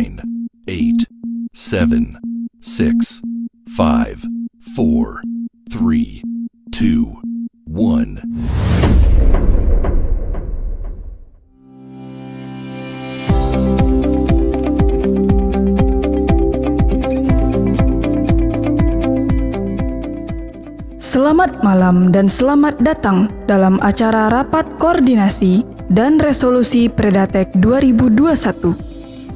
9, 8, 7, 6, 5, 4, 3, 2, 1. Selamat malam dan selamat datang dalam acara Rapat Koordinasi dan Resolusi Predatek 2021,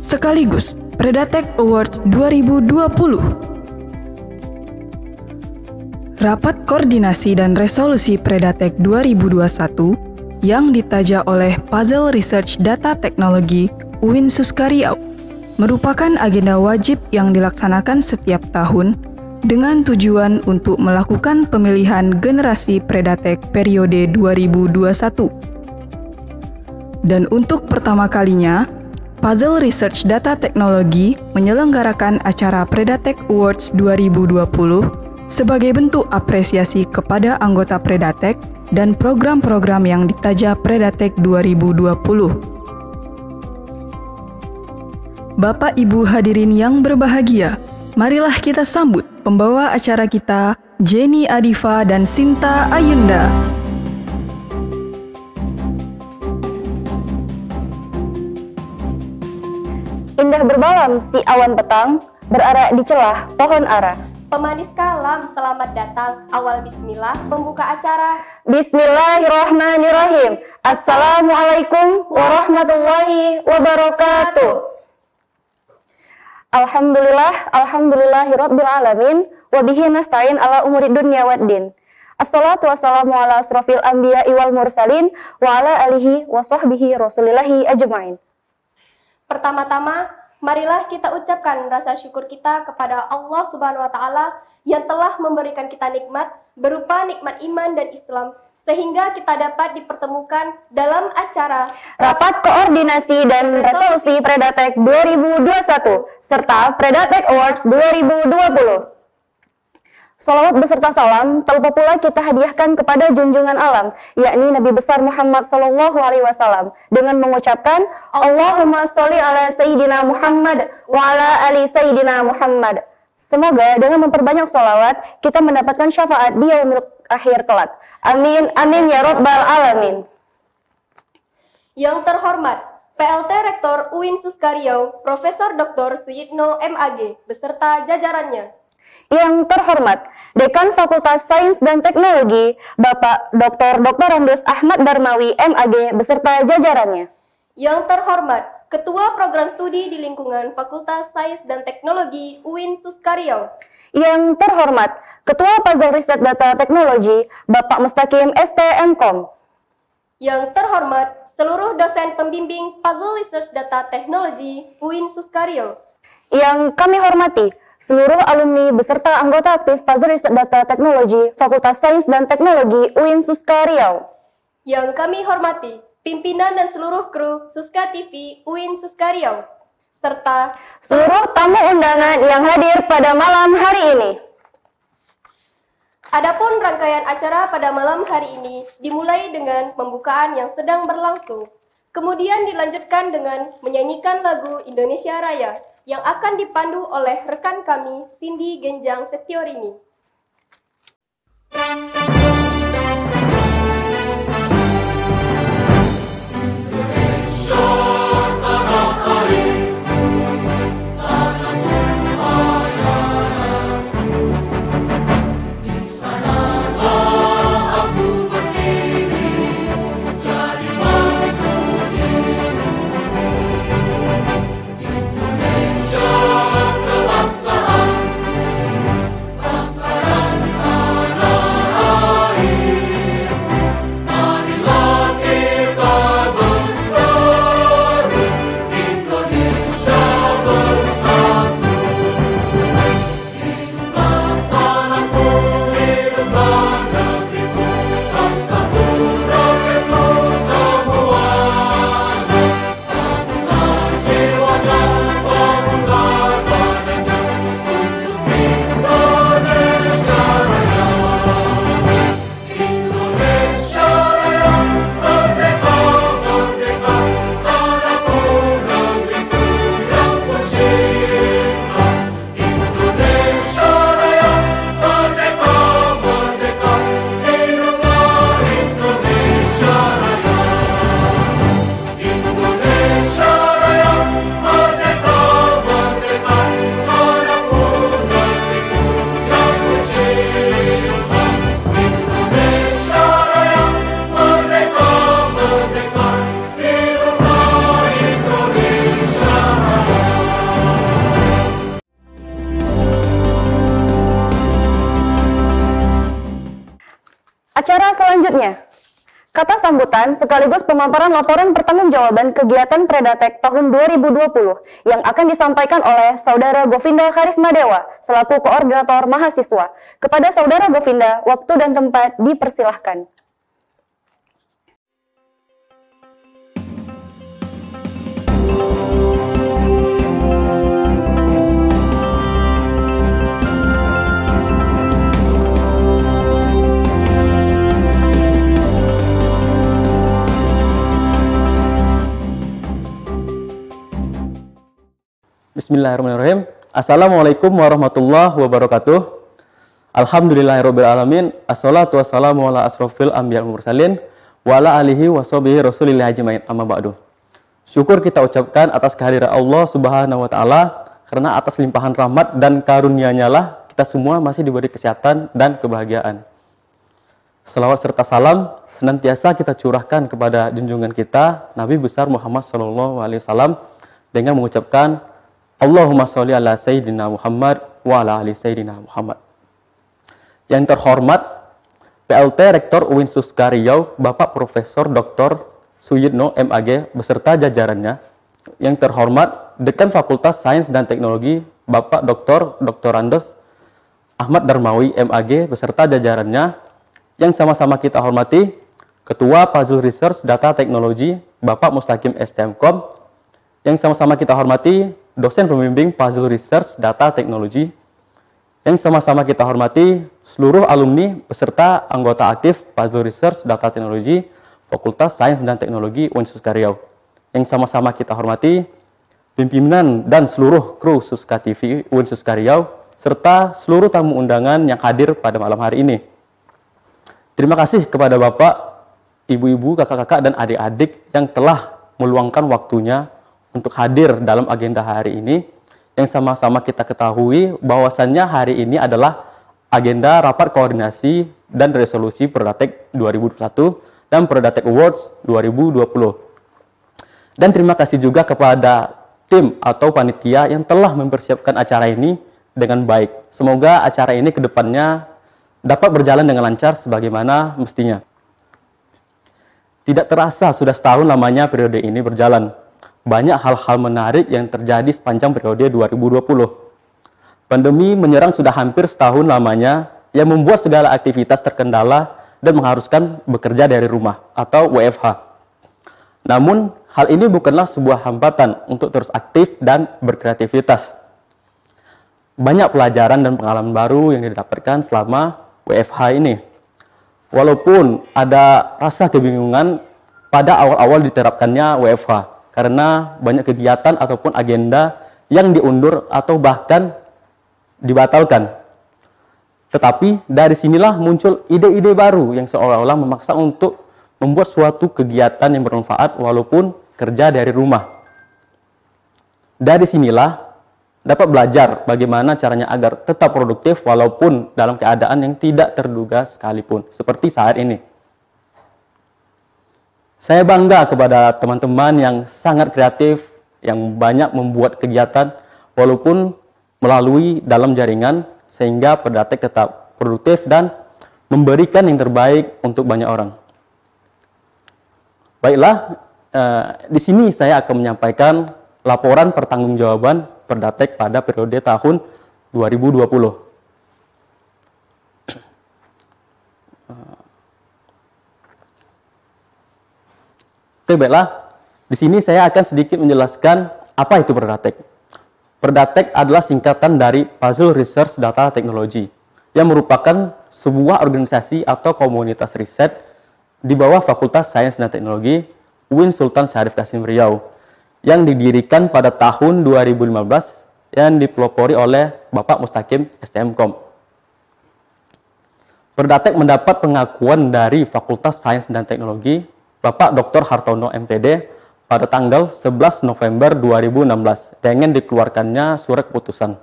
sekaligus Predatek Awards 2020. Rapat Koordinasi dan Resolusi Predatek 2021 yang ditaja oleh Puzzle Research Data Teknologi UIN Suskariau merupakan agenda wajib yang dilaksanakan setiap tahun dengan tujuan untuk melakukan pemilihan generasi Predatek periode 2021. Dan untuk pertama kalinya, Puzzle Research Data Teknologi menyelenggarakan acara Predatek Awards 2020 sebagai bentuk apresiasi kepada anggota Predatek dan program-program yang ditaja Predatek 2020. Bapak Ibu hadirin yang berbahagia, marilah kita sambut pembawa acara kita, Jenny Adifa dan Sinta Ayunda. Indah berbalam si awan petang, berarak di celah pohon ara. Pemanis kalam, selamat datang. Awal bismillah, pembuka acara. Bismillahirrahmanirrahim. Assalamualaikum warahmatullahi wabarakatuh. Alhamdulillahirabbil alamin wa bihi nasta'in ala umuri dunya waddin. Assalatu wassalamu ala asrofil anbiya'i wal mursalin wa ala alihi wa sahbihi rasulillahi ajma'in. Pertama-tama, marilah kita ucapkan rasa syukur kita kepada Allah Subhanahu wa taala yang telah memberikan kita nikmat berupa nikmat iman dan Islam, sehingga kita dapat dipertemukan dalam acara Rapat Koordinasi dan Resolusi Predatek 2021 serta Predatek Awards 2020. Sholawat beserta salam terlupa pula kita hadiahkan kepada junjungan alam, yakni Nabi besar Muhammad SAW, dengan mengucapkan Allahumma sholli ala Sayyidina Muhammad wa ala ali Sayyidina Muhammad. Semoga dengan memperbanyak sholawat kita mendapatkan syafaat di yaumil akhir kelak. Amin, amin ya rabbal alamin. Yang terhormat PLT Rektor UIN Suskariau, Profesor Dr. Suyitno MAG, beserta jajarannya. Yang terhormat Dekan Fakultas Sains dan Teknologi, Bapak Dr. Andes Ahmad Darmawi MAG, beserta jajarannya. Yang terhormat Ketua Program Studi di Lingkungan Fakultas Sains dan Teknologi UIN Suskariau. Yang terhormat Ketua Puzzle Research Data Teknologi, Bapak Mustaqim ST MKom. Yang terhormat seluruh dosen pembimbing Puzzle Research Data Teknologi UIN Suskariau. Yang kami hormati seluruh alumni beserta anggota aktif Puzzle Research Data Teknologi Fakultas Sains dan Teknologi UIN Suskariau. Yang kami hormati pimpinan dan seluruh kru Suska TV UIN Suskariau, serta seluruh tamu undangan yang hadir pada malam hari ini. Adapun rangkaian acara pada malam hari ini dimulai dengan pembukaan yang sedang berlangsung, kemudian dilanjutkan dengan menyanyikan lagu Indonesia Raya yang akan dipandu oleh rekan kami Cindy Genjang Setiorini. Bangsa dan Kata sambutan sekaligus pemaparan laporan pertanggungjawaban kegiatan Predatek tahun 2020 yang akan disampaikan oleh Saudara Govinda Karisma Dewa selaku Koordinator Mahasiswa. Kepada Saudara Govinda, waktu dan tempat dipersilahkan. Bismillahirrahmanirrahim. Assalamualaikum warahmatullahi wabarakatuh. Alhamdulillahirrabbilalamin. Assalatu wassalamu ala asrofil anbiya wal mursalin wa ala alihi wa sahbihi rasulillahi ajmain, amma ba'du. Syukur kita ucapkan atas kehadiran Allah Subhanahu wa taala, karena atas limpahan rahmat dan karunia-Nya lah kita semua masih diberi kesehatan dan kebahagiaan. Salawat serta salam senantiasa kita curahkan kepada junjungan kita Nabi besar Muhammad SAW dengan mengucapkan Allahumma sholli ala Sayyidina Muhammad wa ala ali Sayyidina Muhammad. Yang terhormat PLT Rektor UIN Suska Riau, Bapak Profesor Dr. Suyitno MAG beserta jajarannya. Yang terhormat Dekan Fakultas Sains dan Teknologi, Bapak Dr. Andes Ahmad Darmawi MAG beserta jajarannya. Yang sama-sama kita hormati Ketua Puzzle Research Data Teknologi, Bapak Mustaqim STMkom. Yang sama-sama kita hormati dosen pembimbing Puzzle Research Data Teknologi. Yang sama-sama kita hormati seluruh alumni beserta anggota aktif Puzzle Research Data Teknologi Fakultas Sains dan Teknologi UIN Suska Riau. Yang sama-sama kita hormati pimpinan dan seluruh kru Suska TV UIN Suska Riau serta seluruh tamu undangan yang hadir pada malam hari ini. Terima kasih kepada Bapak, Ibu-ibu, kakak-kakak dan adik-adik yang telah meluangkan waktunya untuk hadir dalam agenda hari ini, yang sama-sama kita ketahui bahwasannya hari ini adalah agenda rapat koordinasi dan resolusi Predatek 2021 dan Predatek Awards 2020. Dan terima kasih juga kepada tim atau panitia yang telah mempersiapkan acara ini dengan baik. Semoga acara ini ke depannya dapat berjalan dengan lancar sebagaimana mestinya. Tidak terasa sudah setahun lamanya periode ini berjalan. Banyak hal-hal menarik yang terjadi sepanjang periode 2020. Pandemi menyerang sudah hampir setahun lamanya, yang membuat segala aktivitas terkendala dan mengharuskan bekerja dari rumah atau WFH. Namun, hal ini bukanlah sebuah hambatan untuk terus aktif dan berkreativitas. Banyak pelajaran dan pengalaman baru yang didapatkan selama WFH ini. Walaupun ada rasa kebingungan pada awal-awal diterapkannya WFH, karena banyak kegiatan ataupun agenda yang diundur atau bahkan dibatalkan. Tetapi dari sinilah muncul ide-ide baru yang seolah-olah memaksa untuk membuat suatu kegiatan yang bermanfaat walaupun kerja dari rumah. Dari sinilah dapat belajar bagaimana caranya agar tetap produktif walaupun dalam keadaan yang tidak terduga sekalipun, seperti saat ini. Saya bangga kepada teman-teman yang sangat kreatif, yang banyak membuat kegiatan walaupun melalui dalam jaringan, sehingga Predatek tetap produktif dan memberikan yang terbaik untuk banyak orang. Baiklah, di sini saya akan menyampaikan laporan pertanggungjawaban Predatek pada periode tahun 2020. Oke, baiklah. Di sini saya akan sedikit menjelaskan apa itu Predatek. Predatek adalah singkatan dari Puzzle Research Data Technology, yang merupakan sebuah organisasi atau komunitas riset di bawah Fakultas Sains dan Teknologi UIN Sultan Syarif Qasim Riau, yang didirikan pada tahun 2015 yang dipelopori oleh Bapak Mustaqim STMkom. Predatek mendapat pengakuan dari Fakultas Sains dan Teknologi Bapak Dr. Hartono MPD pada tanggal 11 November 2016 dengan dikeluarkannya surat keputusan.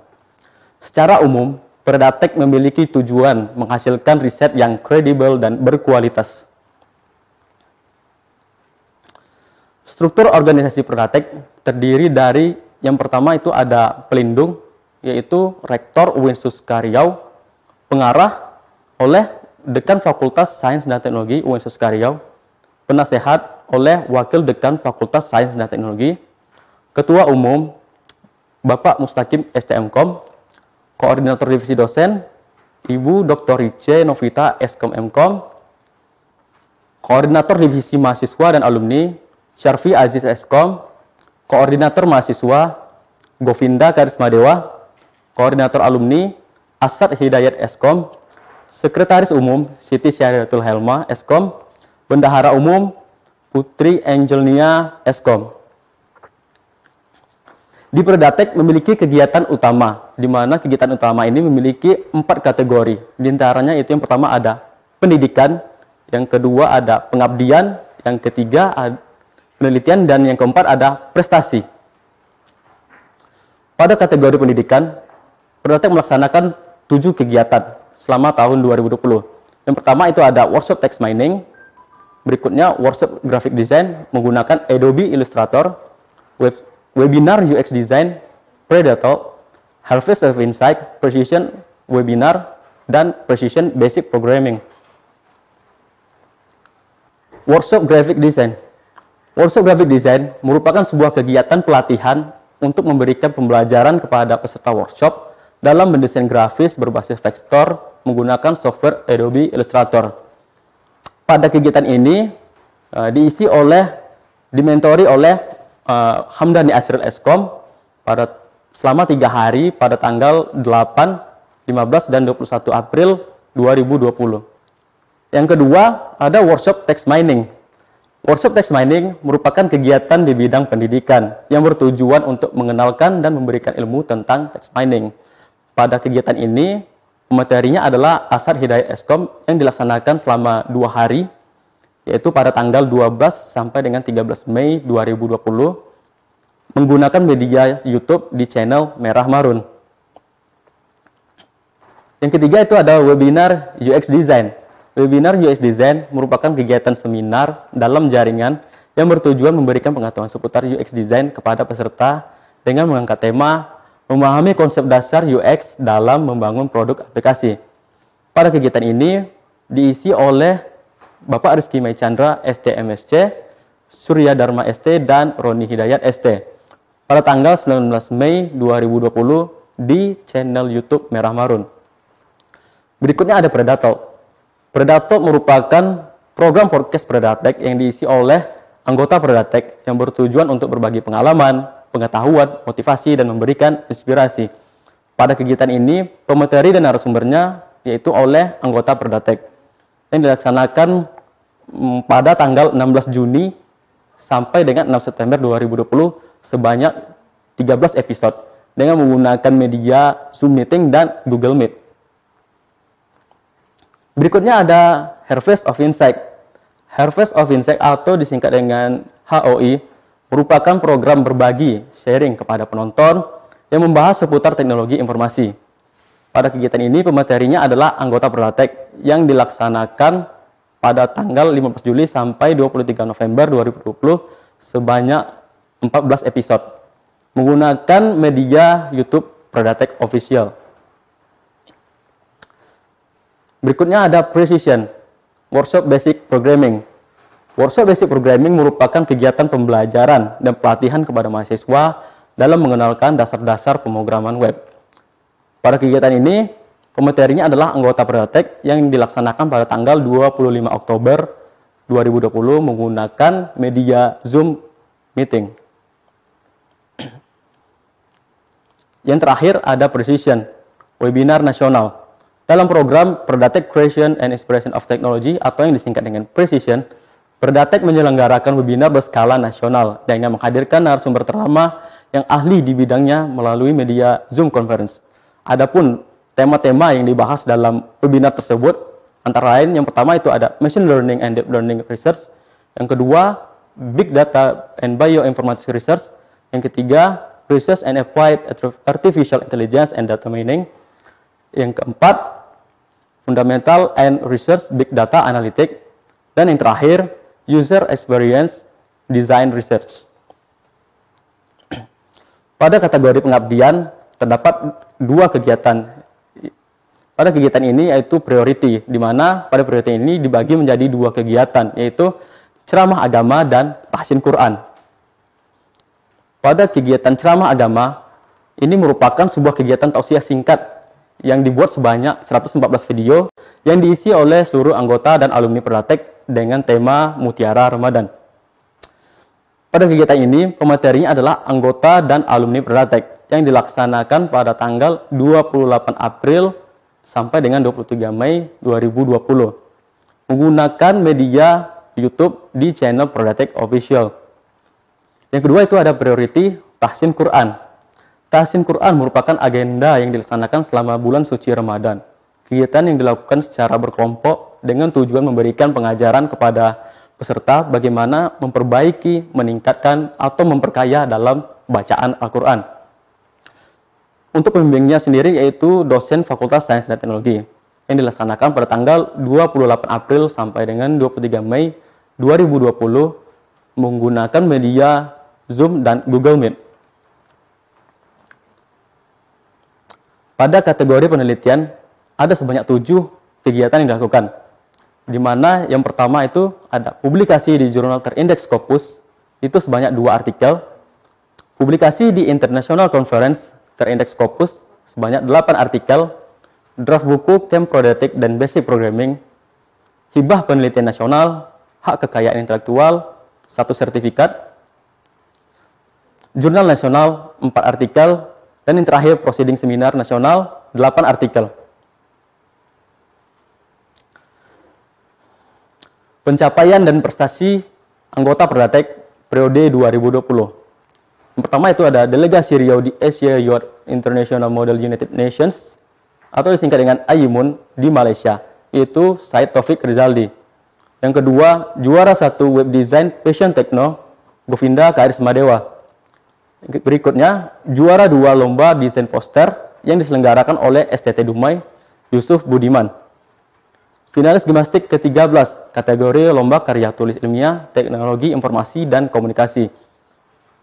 Secara umum, Predatek memiliki tujuan menghasilkan riset yang kredibel dan berkualitas. Struktur organisasi Predatek terdiri dari yang pertama itu ada pelindung, yaitu Rektor UIN Suska Riau, pengarah oleh Dekan Fakultas Sains dan Teknologi UIN Suska Riau, penasehat oleh Wakil Dekan Fakultas Sains dan Teknologi, Ketua Umum Bapak Mustaqim STMkom, Koordinator Divisi Dosen Ibu Dr. Rice Novita Eskom Mkom, Koordinator Divisi Mahasiswa dan Alumni Syarfi Aziz Eskom, Koordinator Mahasiswa Govinda Karismadewa, Koordinator Alumni Asad Hidayat Eskom, Sekretaris Umum Siti Syahriatul Helma Eskom, Bendahara Umum Putri Angelnia Eskom. Di Predatek memiliki kegiatan utama, di mana kegiatan utama ini memiliki 4 kategori. Di antaranya itu yang pertama ada pendidikan, yang kedua ada pengabdian, yang ketiga ada penelitian, dan yang keempat ada prestasi. Pada kategori pendidikan, Predatek melaksanakan 7 kegiatan selama tahun 2020. Yang pertama itu ada workshop text mining, berikutnya workshop graphic design menggunakan Adobe Illustrator, webinar UX design, Predator, Harvest of Insight, Precision webinar, dan Precision Basic Programming. Workshop graphic design. Workshop graphic design merupakan sebuah kegiatan pelatihan untuk memberikan pembelajaran kepada peserta workshop dalam mendesain grafis berbasis vektor menggunakan software Adobe Illustrator. Pada kegiatan ini dimentori oleh Hamdani Asril Eskom selama 3 hari pada tanggal 8, 15, dan 21 April 2020. Yang kedua, ada workshop text mining. Workshop text mining merupakan kegiatan di bidang pendidikan yang bertujuan untuk mengenalkan dan memberikan ilmu tentang text mining. Pada kegiatan ini, materinya adalah Asad Hidayat Eskom yang dilaksanakan selama 2 hari, yaitu pada tanggal 12 sampai dengan 13 Mei 2020 menggunakan media YouTube di channel Merah Marun. Yang ketiga itu ada webinar UX Design. Webinar UX Design merupakan kegiatan seminar dalam jaringan yang bertujuan memberikan pengetahuan seputar UX Design kepada peserta dengan mengangkat tema memahami konsep dasar UX dalam membangun produk aplikasi. Pada kegiatan ini diisi oleh Bapak Rizky Mai Chandra STMSC, Surya Dharma ST, dan Roni Hidayat ST pada tanggal 19 Mei 2020 di channel YouTube Merah Marun. Berikutnya ada Predator. Predator merupakan program podcast Predatek yang diisi oleh anggota Predatek yang bertujuan untuk berbagi pengalaman, pengetahuan, motivasi, dan memberikan inspirasi. Pada kegiatan ini, pemateri dan narasumbernya yaitu oleh anggota Predatek yang dilaksanakan pada tanggal 16 Juni sampai dengan 6 September 2020 sebanyak 13 episode dengan menggunakan media Zoom Meeting dan Google Meet. Berikutnya ada Harvest of Insight. Harvest of Insight atau disingkat dengan HOI merupakan program berbagi sharing kepada penonton yang membahas seputar teknologi informasi. Pada kegiatan ini pematerinya adalah anggota Predatek yang dilaksanakan pada tanggal 15 Juli sampai 23 November 2020 sebanyak 14 episode menggunakan media YouTube Predatek Official. Berikutnya ada Precision, Workshop Basic Programming. Workshop Basic Programming merupakan kegiatan pembelajaran dan pelatihan kepada mahasiswa dalam mengenalkan dasar-dasar pemrograman web. Pada kegiatan ini, pematerinya adalah anggota Predatek yang dilaksanakan pada tanggal 25 Oktober 2020 menggunakan media Zoom Meeting. Yang terakhir ada Precision, Webinar Nasional. Dalam program Predatek Creation and Inspiration of Technology atau yang disingkat dengan Precision, Predatek menyelenggarakan webinar berskala nasional dengan menghadirkan narasumber ternama yang ahli di bidangnya melalui media Zoom Conference. Adapun tema-tema yang dibahas dalam webinar tersebut antara lain yang pertama itu ada Machine Learning and Deep Learning Research, yang kedua Big Data and Bioinformatics Research, yang ketiga Research and Applied Artificial Intelligence and Data Mining, yang keempat Fundamental and Research Big Data Analytics, dan yang terakhir User Experience Design Research. Pada kategori pengabdian terdapat 2 kegiatan. Pada kegiatan ini yaitu priority, di mana pada priority ini dibagi menjadi 2 kegiatan, yaitu ceramah agama, dan tahsin Quran. Pada kegiatan ceramah agama, ini merupakan sebuah kegiatan tausiah singkat yang dibuat sebanyak 114 video yang diisi oleh seluruh anggota dan alumni Predatek dengan tema Mutiara Ramadan. Pada kegiatan ini, pematerinya adalah anggota dan alumni Predatek yang dilaksanakan pada tanggal 28 April sampai dengan 23 Mei 2020 menggunakan media YouTube di channel Predatek Official. Yang kedua itu ada priority tahsin Quran. Tahsin Quran merupakan agenda yang dilaksanakan selama bulan suci Ramadan. Kegiatan yang dilakukan secara berkelompok dengan tujuan memberikan pengajaran kepada peserta bagaimana memperbaiki, meningkatkan, atau memperkaya dalam bacaan Al-Quran. Untuk pembimbingnya sendiri yaitu dosen Fakultas Sains dan Teknologi yang dilaksanakan pada tanggal 28 April sampai dengan 23 Mei 2020 menggunakan media Zoom dan Google Meet. Pada kategori penelitian, ada sebanyak 7 kegiatan yang dilakukan, di mana yang pertama itu ada publikasi di jurnal terindeks Scopus, itu sebanyak 2 artikel, publikasi di International Conference terindeks Scopus sebanyak 8 artikel, draft buku Camp Predatek dan Basic Programming, hibah penelitian nasional, hak kekayaan intelektual, 1 sertifikat, jurnal nasional 4 artikel, dan yang terakhir proceeding seminar nasional 8 artikel. Pencapaian dan prestasi anggota Predatek periode 2020. Yang pertama itu ada delegasi Riau di Asia Youth International Model United Nations atau disingkat dengan AYUMUN di Malaysia, yaitu Said Taufik Rizaldi. Yang kedua, juara 1 web design Fashion Techno Govinda Karismadewa. Berikutnya, juara 2 lomba desain poster yang diselenggarakan oleh STT Dumai Yusuf Budiman. Finalis gimnastik ke-13 kategori lomba karya tulis ilmiah teknologi informasi dan komunikasi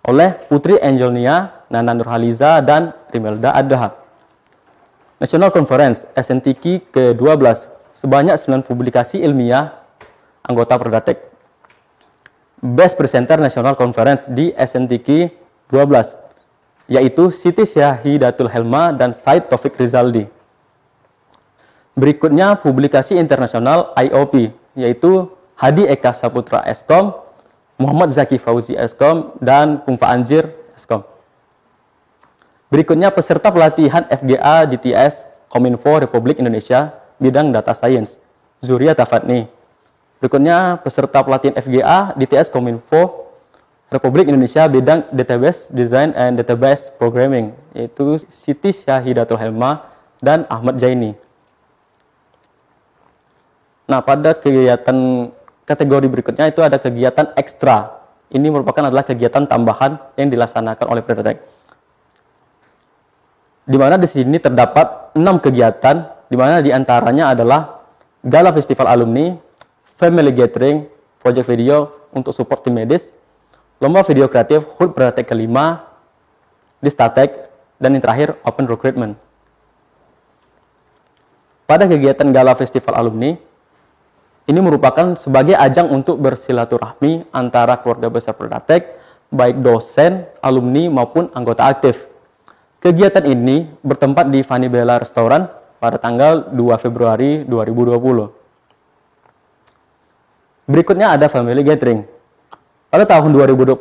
oleh Putri Angelnia, Nana Nurhaliza, dan Rimelda Adha. National Conference SNTQ ke-12 sebanyak 9 publikasi ilmiah anggota Predatek. Best Presenter National Conference di SNTQ 12 yaitu Siti Syahidatul Helma dan Said Taufik Rizaldi. Berikutnya publikasi internasional IOP yaitu Hadi Eka Saputra Eskom, Muhammad Zaki Fauzi Eskom, dan Kumfa Anjir Eskom. Berikutnya peserta pelatihan FGA DTS Kominfo Republik Indonesia bidang data science, Zuria Tafatni. Berikutnya peserta pelatihan FGA DTS Kominfo Republik Indonesia bidang database design and database programming, yaitu Siti Syahidatul Helma dan Ahmad Jaini. Nah, pada kegiatan kategori berikutnya itu ada kegiatan ekstra. Ini merupakan adalah kegiatan tambahan yang dilaksanakan oleh Predatek. Di mana di sini terdapat 6 kegiatan, di mana diantaranya adalah Gala Festival Alumni, Family Gathering, Project Video untuk support tim medis, Lomba Video Kreatif HUT Predatek ke-5, Distatek, dan yang terakhir Open Recruitment. Pada kegiatan Gala Festival Alumni, ini merupakan sebagai ajang untuk bersilaturahmi antara keluarga besar Predatek, baik dosen, alumni, maupun anggota aktif. Kegiatan ini bertempat di Fanny Bella Restoran pada tanggal 2 Februari 2020. Berikutnya ada Family Gathering. Pada tahun 2020,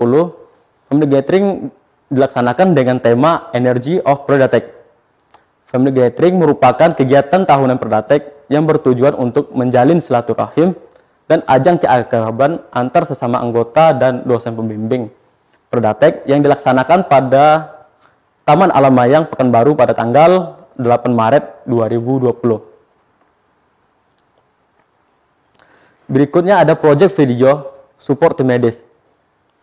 Family Gathering dilaksanakan dengan tema Energy of Predatek. Family Gathering merupakan kegiatan tahunan Predatek yang bertujuan untuk menjalin silaturahim dan ajang keakraban antar sesama anggota dan dosen pembimbing Predatek yang dilaksanakan pada Taman Alam Mayang Pekanbaru pada tanggal 8 Maret 2020. Berikutnya ada Project Video Support Tim Medis.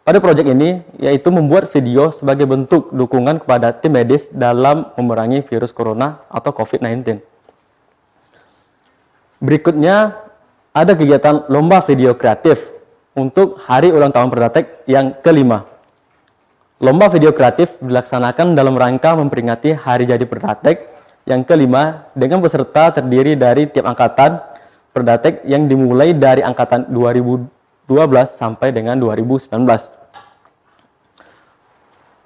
Pada proyek ini yaitu membuat video sebagai bentuk dukungan kepada tim medis dalam memerangi virus corona atau COVID-19. Berikutnya ada kegiatan lomba video kreatif untuk hari ulang tahun Predatek yang ke-5. Lomba video kreatif dilaksanakan dalam rangka memperingati hari jadi Predatek yang ke-5 dengan peserta terdiri dari tiap angkatan Predatek yang dimulai dari angkatan 2012 sampai dengan 2019.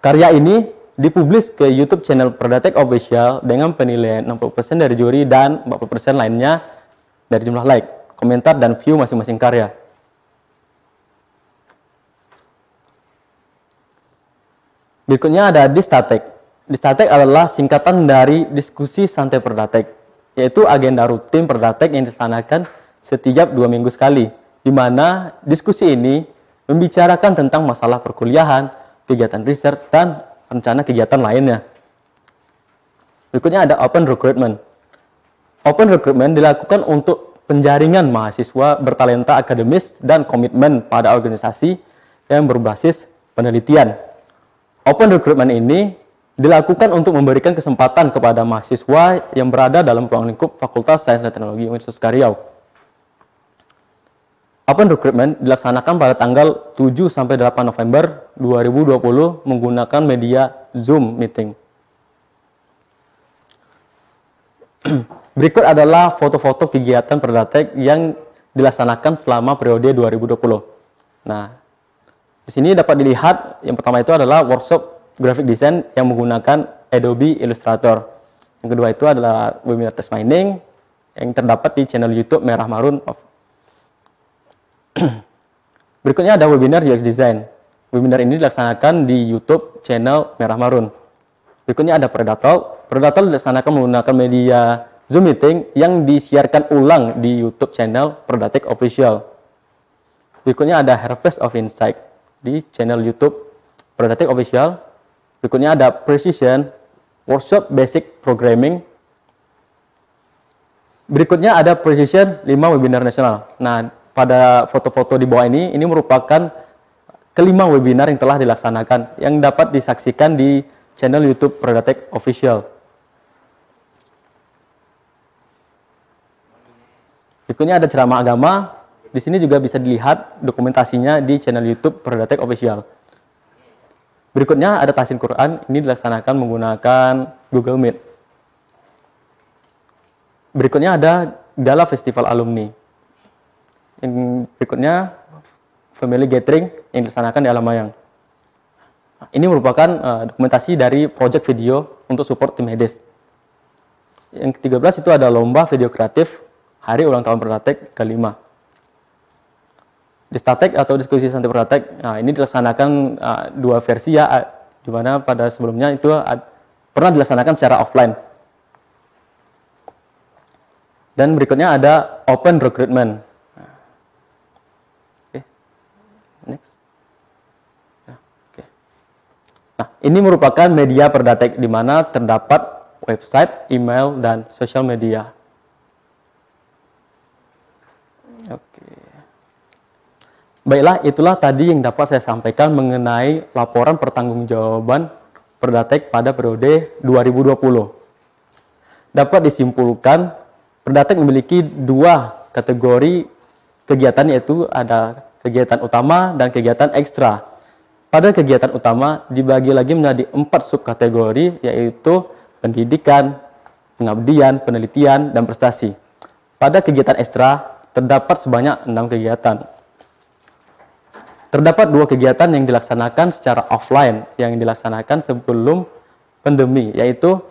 Karya ini dipublis ke YouTube channel Predatech Official dengan penilaian 60% dari juri dan 40% lainnya dari jumlah like, komentar, dan view masing-masing karya. Berikutnya ada Distatek. Distatek adalah singkatan dari Diskusi Santai Predatech, yaitu agenda rutin Predatech yang dilaksanakan setiap 2 minggu sekali, di mana diskusi ini membicarakan tentang masalah perkuliahan, kegiatan riset, dan rencana kegiatan lainnya. Berikutnya ada Open Recruitment. Open Recruitment dilakukan untuk penjaringan mahasiswa bertalenta akademis dan komitmen pada organisasi yang berbasis penelitian. Open Recruitment ini dilakukan untuk memberikan kesempatan kepada mahasiswa yang berada dalam ruang lingkup Fakultas Sains dan Teknologi Universitas Riau. Open Recruitment dilaksanakan pada tanggal 7-8 November 2020 menggunakan media Zoom Meeting. Berikut adalah foto-foto kegiatan Predatech yang dilaksanakan selama periode 2020. Nah, di sini dapat dilihat yang pertama itu adalah workshop graphic design yang menggunakan Adobe Illustrator. Yang kedua itu adalah webinar test mining yang terdapat di channel YouTube Merah Marun. Berikutnya ada webinar UX Design. Webinar ini dilaksanakan di YouTube channel Merah Marun. Berikutnya ada Predatalk. Predatalk dilaksanakan menggunakan media Zoom Meeting yang disiarkan ulang di YouTube channel Predatech Official. Berikutnya ada Harvest of Insight di channel YouTube Predatech Official. Berikutnya ada Precision Workshop Basic Programming. Berikutnya ada Precision 5 webinar nasional. Nah, pada foto-foto di bawah ini merupakan kelima webinar yang telah dilaksanakan yang dapat disaksikan di channel YouTube Predatech Official. Berikutnya ada ceramah agama. Di sini juga bisa dilihat dokumentasinya di channel YouTube Predatech Official. Berikutnya ada tahsin Quran. Ini dilaksanakan menggunakan Google Meet. Berikutnya ada Gala Festival Alumni. Yang berikutnya Family Gathering yang dilaksanakan di Alamayang. Ini merupakan dokumentasi dari project video untuk support tim Hedis. Yang ke-13 itu ada lomba video kreatif hari ulang tahun Predatech ke-5. Distatek atau diskusi santai Predatech, nah ini dilaksanakan 2 versi ya, di mana pada sebelumnya itu pernah dilaksanakan secara offline. Dan berikutnya ada Open Recruitment. Next. Nah, ini merupakan media Predatech di mana terdapat website, email, dan sosial media. Oke. Baiklah, itulah tadi yang dapat saya sampaikan mengenai laporan pertanggungjawaban Predatech pada periode 2020. Dapat disimpulkan, Predatech memiliki 2 kategori kegiatan, yaitu ada kegiatan utama dan kegiatan ekstra. Pada kegiatan utama dibagi lagi menjadi 4 subkategori, yaitu pendidikan, pengabdian, penelitian, dan prestasi. Pada kegiatan ekstra terdapat sebanyak 6 kegiatan. Terdapat 2 kegiatan yang dilaksanakan secara offline yang dilaksanakan sebelum pandemi, yaitu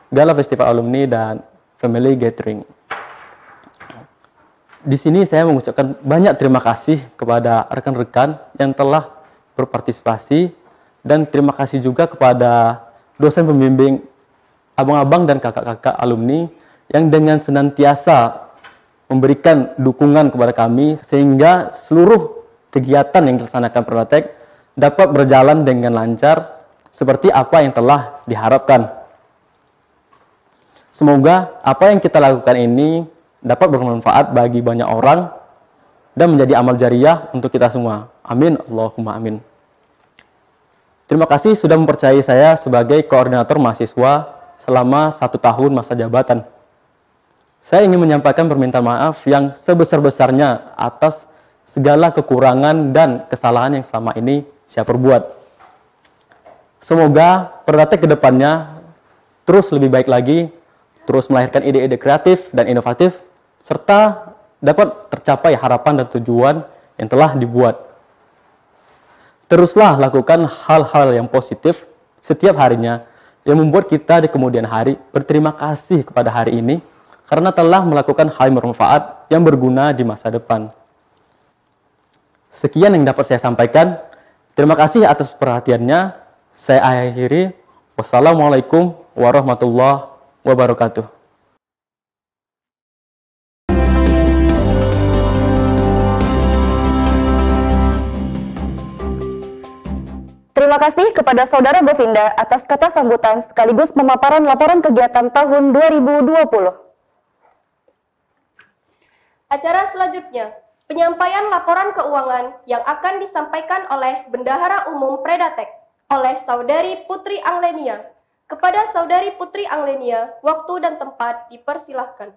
Gala Festival Alumni dan Family Gathering. Di sini saya mengucapkan banyak terima kasih kepada rekan-rekan yang telah berpartisipasi, dan terima kasih juga kepada dosen pembimbing, abang-abang dan kakak-kakak alumni yang dengan senantiasa memberikan dukungan kepada kami sehingga seluruh kegiatan yang dilaksanakan Predatech dapat berjalan dengan lancar seperti apa yang telah diharapkan. Semoga apa yang kita lakukan ini dapat bermanfaat bagi banyak orang dan menjadi amal jariah untuk kita semua. Amin, Allahumma amin. Terima kasih sudah mempercayai saya sebagai koordinator mahasiswa selama 1 tahun masa jabatan. Saya ingin menyampaikan permintaan maaf yang sebesar-besarnya atas segala kekurangan dan kesalahan yang selama ini saya perbuat. Semoga Predatech ke depannya terus lebih baik lagi, terus melahirkan ide-ide kreatif dan inovatif, serta dapat tercapai harapan dan tujuan yang telah dibuat. Teruslah lakukan hal-hal yang positif setiap harinya yang membuat kita di kemudian hari berterima kasih kepada hari ini karena telah melakukan hal yang bermanfaat yang berguna di masa depan. Sekian yang dapat saya sampaikan. Terima kasih atas perhatiannya. Saya akhiri. Wassalamualaikum warahmatullahi wabarakatuh. Terima kasih kepada Saudara Govinda atas kata sambutan sekaligus pemaparan laporan kegiatan tahun 2020. Acara selanjutnya, penyampaian laporan keuangan yang akan disampaikan oleh Bendahara Umum Predatek oleh Saudari Putri Anglenia. Kepada Saudari Putri Anglenia, waktu dan tempat dipersilahkan.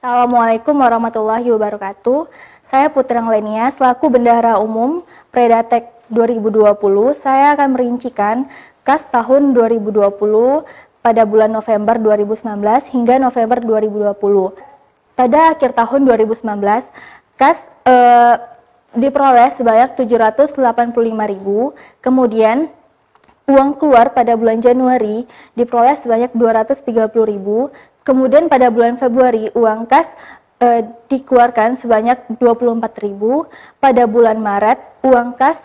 Assalamualaikum warahmatullahi wabarakatuh. Saya Putri Anglenia, selaku Bendahara Umum Predatek 2020, saya akan merincikan kas tahun 2020 pada bulan November 2019 hingga November 2020. Pada akhir tahun 2019, kas diperoleh sebanyak 785.000, kemudian uang keluar pada bulan Januari diperoleh sebanyak 230.000, kemudian pada bulan Februari uang kas dikeluarkan sebanyak 24.000, pada bulan Maret uang kas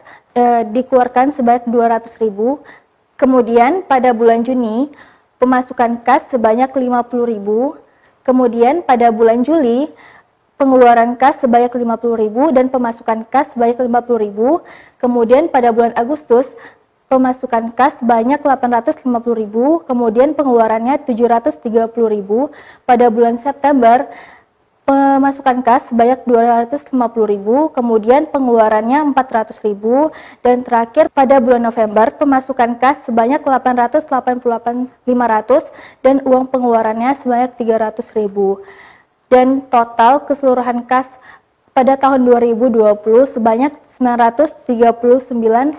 dikeluarkan sebanyak 200.000, kemudian pada bulan Juni pemasukan kas sebanyak 50.000, kemudian pada bulan Juli pengeluaran kas sebanyak 50.000 dan pemasukan kas sebanyak 50.000, kemudian pada bulan Agustus pemasukan kas sebanyak 850.000, kemudian pengeluarannya 730.000. Pada bulan September pemasukan kas sebanyak 250.000, kemudian pengeluarannya 400.000, dan terakhir pada bulan November pemasukan kas sebanyak 888.500 dan uang pengeluarannya sebanyak 300.000. Dan total keseluruhan kas pada tahun 2020 sebanyak 939.500.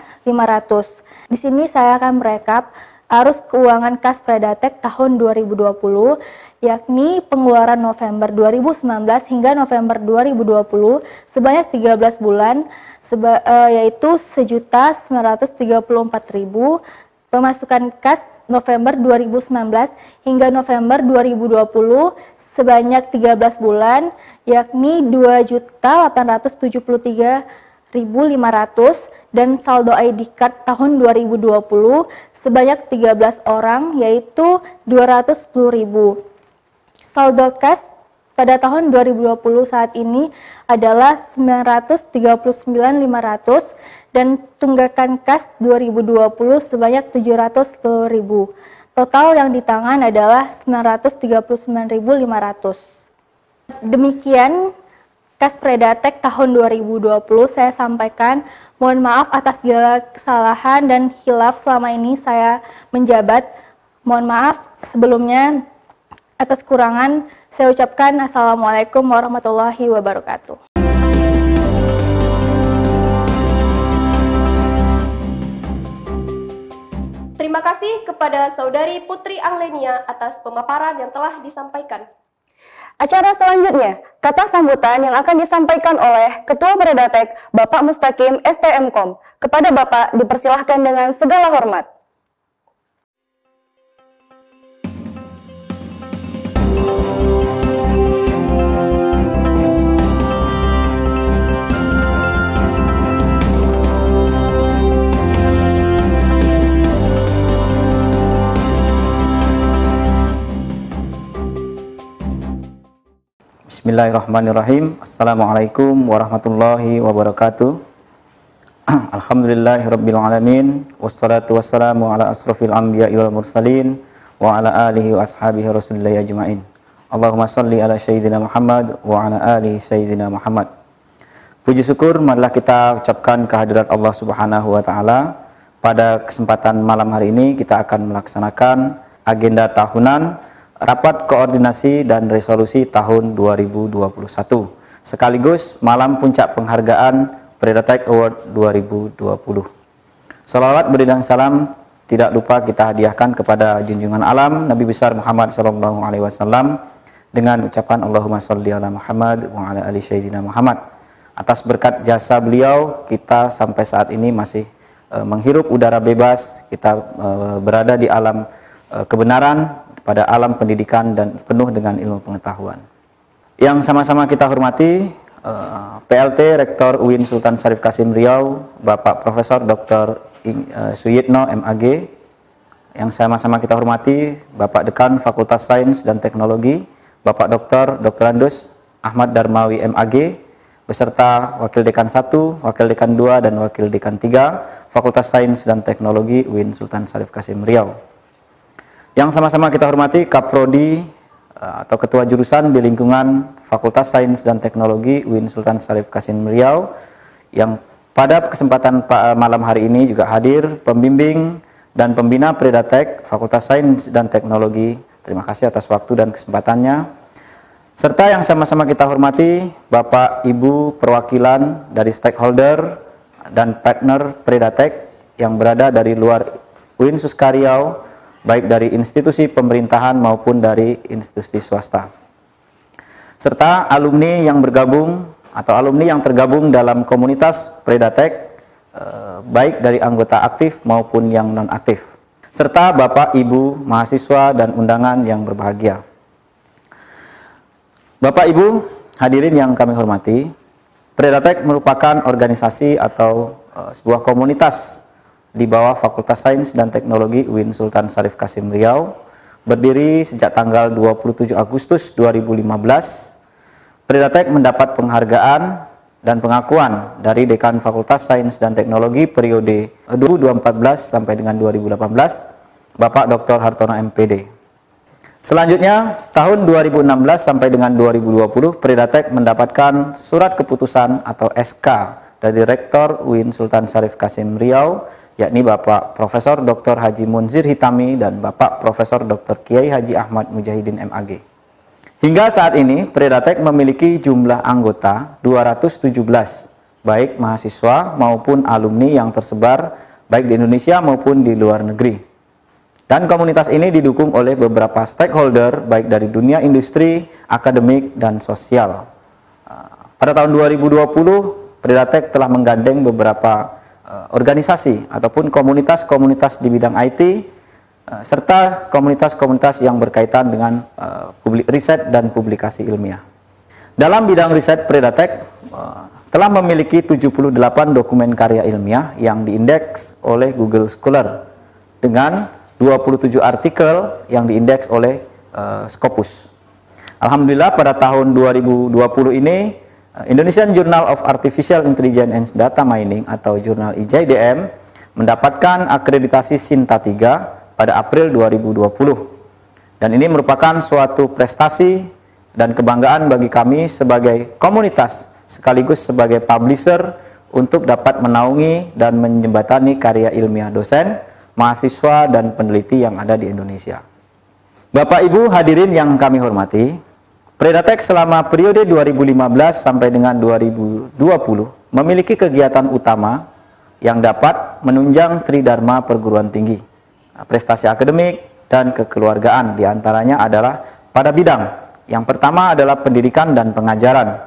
Di sini saya akan merekap arus keuangan kas Predatek tahun 2020, yakni pengeluaran November 2019 hingga November 2020 sebanyak 13 bulan, yaitu 1.934.000. Pemasukan kas November 2019 hingga November 2020 sebanyak 13 bulan, yakni 2.873.500, dan saldo ID card tahun 2020 sebanyak 13 orang, yaitu 210.000. Saldo kas pada tahun 2020 saat ini adalah 939.500 dan tunggakan kas 2020 sebanyak 710.000. Total yang di tangan adalah 939.500. Demikian kas Predatek tahun 2020 saya sampaikan. Mohon maaf atas segala kesalahan dan khilaf selama ini saya menjabat. Mohon maaf sebelumnya atas kurangan. Saya ucapkan Assalamualaikum warahmatullahi wabarakatuh. Terima kasih kepada Saudari Putri Anglenia atas pemaparan yang telah disampaikan. Acara selanjutnya, kata sambutan yang akan disampaikan oleh Ketua Predatek, Bapak Mustaqim STMkom. Kepada Bapak dipersilahkan dengan segala hormat. Bismillahirrahmanirrahim. Assalamualaikum warahmatullahi wabarakatuh. Alhamdulillahirrabbilalamin. Wassalatu wassalamu ala asrafil anbiya'i wal mursalin wa ala alihi wa ashabihi rasulillahi ajma'in. Allahumma salli ala sayyidina Muhammad wa ala alihi sayyidina Muhammad. Puji syukur marilah kita ucapkan kehadirat Allah Subhanahu wa taala. Pada kesempatan malam hari ini kita akan melaksanakan agenda tahunan rapat koordinasi dan resolusi tahun 2021 sekaligus malam puncak penghargaan Predatech Award 2020. Salawat beriring salam tidak lupa kita hadiahkan kepada junjungan alam Nabi besar Muhammad SAW dengan ucapan Allahumma sholli ala Muhammad wa ala ali sayyidina Muhammad. Atas berkat jasa beliau kita sampai saat ini masih menghirup udara bebas, kita berada di alam kebenaran, pada alam pendidikan dan penuh dengan ilmu pengetahuan. Yang sama-sama kita hormati PLT Rektor UIN Sultan Syarif Kasim Riau, Bapak Profesor Dr. Suyitno MAG. Yang sama-sama kita hormati Bapak Dekan Fakultas Sains dan Teknologi, Bapak Dr. Andus Ahmad Darmawi MAG, beserta Wakil Dekan 1, Wakil Dekan 2, dan Wakil Dekan 3 Fakultas Sains dan Teknologi UIN Sultan Syarif Kasim Riau. Yang sama-sama kita hormati Kaprodi atau Ketua Jurusan di lingkungan Fakultas Sains dan Teknologi UIN Sultan Syarif Kasim Riau, yang pada kesempatan malam hari ini juga hadir pembimbing dan pembina Predatech Fakultas Sains dan Teknologi. Terima kasih atas waktu dan kesempatannya. Serta yang sama-sama kita hormati Bapak Ibu perwakilan dari stakeholder dan partner Predatech yang berada dari luar UIN Suska Riau, baik dari institusi pemerintahan maupun dari institusi swasta. Serta alumni yang bergabung atau alumni yang tergabung dalam komunitas Predatech, baik dari anggota aktif maupun yang non-aktif. Serta Bapak Ibu mahasiswa dan undangan yang berbahagia. Bapak Ibu hadirin yang kami hormati, Predatech merupakan organisasi atau sebuah komunitas di bawah Fakultas Sains dan Teknologi UIN Sultan Syarif Kasim Riau, berdiri sejak tanggal 27 Agustus 2015. Predatech mendapat penghargaan dan pengakuan dari Dekan Fakultas Sains dan Teknologi periode 2014 sampai dengan 2018, Bapak Dr. Hartono MPD. Selanjutnya, tahun 2016 sampai dengan 2020, Predatech mendapatkan surat keputusan atau SK dari Rektor UIN Sultan Syarif Kasim Riau, yakni Bapak Profesor Dr. Haji Munzir Hitami dan Bapak Profesor Dr. Kiai Haji Ahmad Mujahidin MAG. Hingga saat ini, Predatech memiliki jumlah anggota 217, baik mahasiswa maupun alumni yang tersebar baik di Indonesia maupun di luar negeri. Dan komunitas ini didukung oleh beberapa stakeholder baik dari dunia industri, akademik, dan sosial. Pada tahun 2020, Predatech telah menggandeng beberapa organisasi ataupun komunitas-komunitas di bidang IT serta komunitas-komunitas yang berkaitan dengan riset dan publikasi ilmiah. Dalam bidang riset, Predatech telah memiliki 78 dokumen karya ilmiah yang diindeks oleh Google Scholar dengan 27 artikel yang diindeks oleh Scopus. Alhamdulillah pada tahun 2020 ini Indonesian Journal of Artificial Intelligence and Data Mining atau jurnal IJDM mendapatkan akreditasi Sinta 3 pada April 2020. Dan ini merupakan suatu prestasi dan kebanggaan bagi kami sebagai komunitas sekaligus sebagai publisher untuk dapat menaungi dan menjembatani karya ilmiah dosen, mahasiswa, dan peneliti yang ada di Indonesia. Bapak Ibu hadirin yang kami hormati, Predatech selama periode 2015 sampai dengan 2020 memiliki kegiatan utama yang dapat menunjang tridharma perguruan tinggi, prestasi akademik, dan kekeluargaan. Di antaranya adalah pada bidang yang pertama adalah pendidikan dan pengajaran.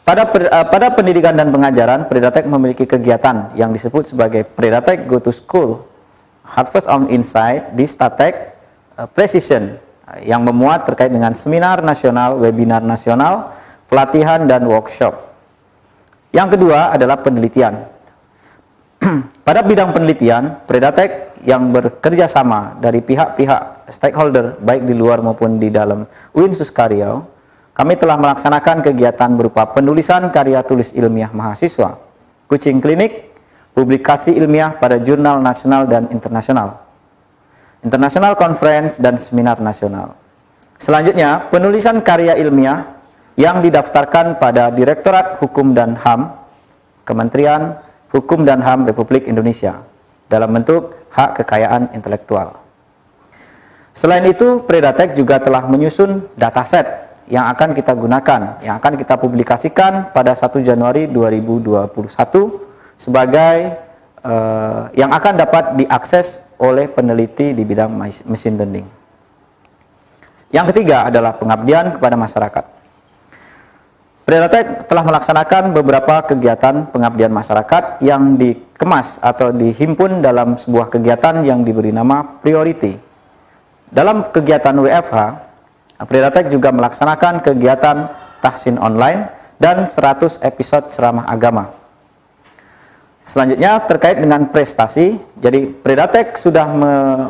Pada pendidikan dan pengajaran, Predatech memiliki kegiatan yang disebut sebagai Predatech Go to School, Harvest on Insight, Distatech, Precision, yang memuat terkait dengan seminar nasional, webinar nasional, pelatihan, dan workshop. Yang kedua adalah penelitian. Pada bidang penelitian, Predatech yang bekerja sama dari pihak-pihak stakeholder baik di luar maupun di dalam UIN Suska Riau, kami telah melaksanakan kegiatan berupa penulisan karya tulis ilmiah mahasiswa, coaching klinik, publikasi ilmiah pada jurnal nasional dan internasional, International Conference, dan seminar nasional. Selanjutnya, penulisan karya ilmiah yang didaftarkan pada Direktorat Hukum dan HAM, Kementerian Hukum dan HAM Republik Indonesia, dalam bentuk hak kekayaan intelektual. Selain itu, Predatek juga telah menyusun dataset yang akan kita gunakan, yang akan kita publikasikan pada 1 Januari 2021 sebagai yang akan dapat diakses oleh peneliti di bidang machine learning. Yang ketiga adalah pengabdian kepada masyarakat. Predatek telah melaksanakan beberapa kegiatan pengabdian masyarakat yang dikemas atau dihimpun dalam sebuah kegiatan yang diberi nama Priority. Dalam kegiatan WFH, Predatek juga melaksanakan kegiatan tahsin online dan 100 episode ceramah agama. Selanjutnya terkait dengan prestasi, jadi Predatek sudah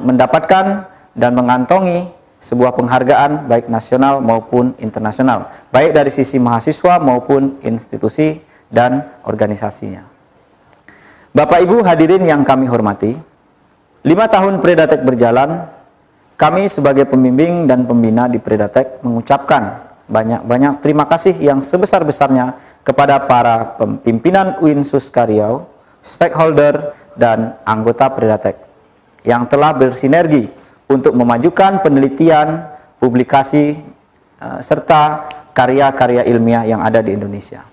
mendapatkan dan mengantongi sebuah penghargaan baik nasional maupun internasional, baik dari sisi mahasiswa maupun institusi dan organisasinya. Bapak Ibu hadirin yang kami hormati, 5 tahun Predatek berjalan, kami sebagai pembimbing dan pembina di Predatek mengucapkan banyak-banyak terima kasih yang sebesar-besarnya kepada para pimpinan UIN Suskaryau, stakeholder, dan anggota Predatek yang telah bersinergi untuk memajukan penelitian, publikasi, serta karya-karya ilmiah yang ada di Indonesia.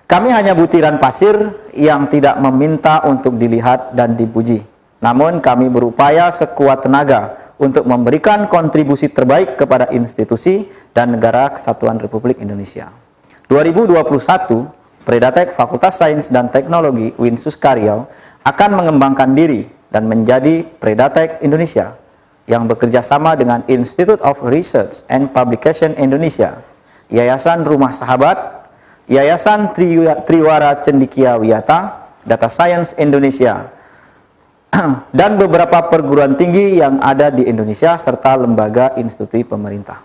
Kami hanya butiran pasir yang tidak meminta untuk dilihat dan dipuji. Namun kami berupaya sekuat tenaga untuk memberikan kontribusi terbaik kepada institusi dan negara Kesatuan Republik Indonesia. 2021, Predatek Fakultas Sains dan Teknologi UIN Suskaryau akan mengembangkan diri dan menjadi Predatek Indonesia yang bekerja sama dengan Institute of Research and Publication Indonesia, Yayasan Rumah Sahabat, Yayasan Triwara Cendikia Wiyata, Data Science Indonesia, dan beberapa perguruan tinggi yang ada di Indonesia serta lembaga institusi pemerintah.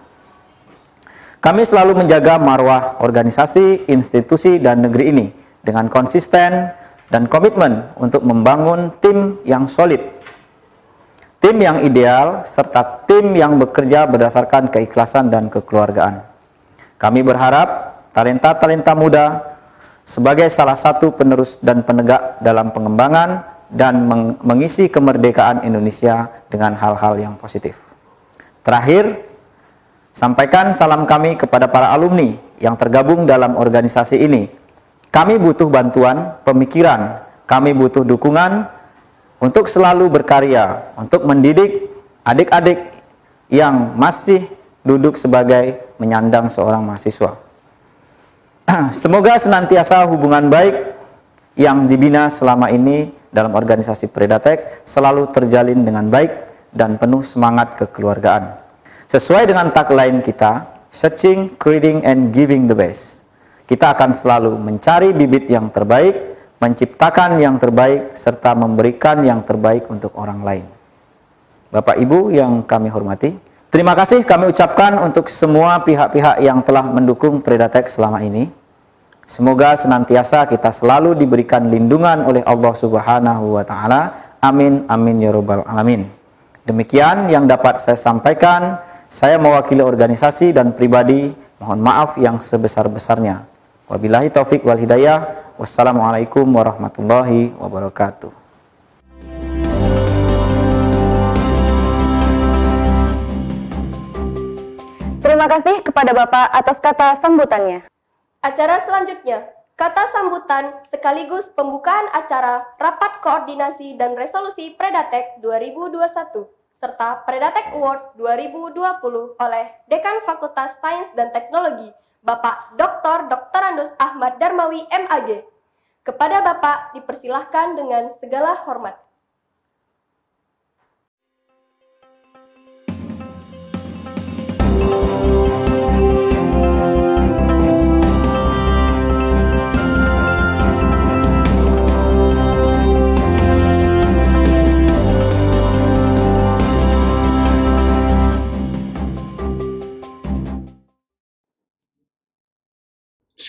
Kami selalu menjaga marwah organisasi, institusi, dan negeri ini dengan konsisten dan komitmen untuk membangun tim yang solid, tim yang ideal, serta tim yang bekerja berdasarkan keikhlasan dan kekeluargaan. Kami berharap talenta-talenta muda sebagai salah satu penerus dan penegak dalam pengembangan dan mengisi kemerdekaan Indonesia dengan hal-hal yang positif. Terakhir, sampaikan salam kami kepada para alumni yang tergabung dalam organisasi ini. Kami butuh bantuan pemikiran, kami butuh dukungan untuk selalu berkarya, untuk mendidik adik-adik yang masih duduk sebagai menyandang seorang mahasiswa. Semoga senantiasa hubungan baik yang dibina selama ini dalam organisasi Predatek selalu terjalin dengan baik dan penuh semangat kekeluargaan. Sesuai dengan tagline kita, searching, creating, and giving the best. Kita akan selalu mencari bibit yang terbaik, menciptakan yang terbaik, serta memberikan yang terbaik untuk orang lain. Bapak Ibu yang kami hormati, terima kasih kami ucapkan untuk semua pihak-pihak yang telah mendukung Predatek selama ini. Semoga senantiasa kita selalu diberikan lindungan oleh Allah Subhanahu wa Ta'ala. Amin, amin ya Rabbal Alamin. Demikian yang dapat saya sampaikan. Saya mewakili organisasi dan pribadi, mohon maaf yang sebesar-besarnya. Wabillahi taufik wal hidayah. Wassalamualaikum warahmatullahi wabarakatuh. Terima kasih kepada Bapak atas kata sambutannya. Acara selanjutnya, kata sambutan sekaligus pembukaan acara Rapat Koordinasi dan Resolusi Predatek 2021 serta Predatek Awards 2020 oleh Dekan Fakultas Sains dan Teknologi, Bapak Dr. Dr. Ahmad Darmawi MAG. Kepada Bapak dipersilahkan dengan segala hormat.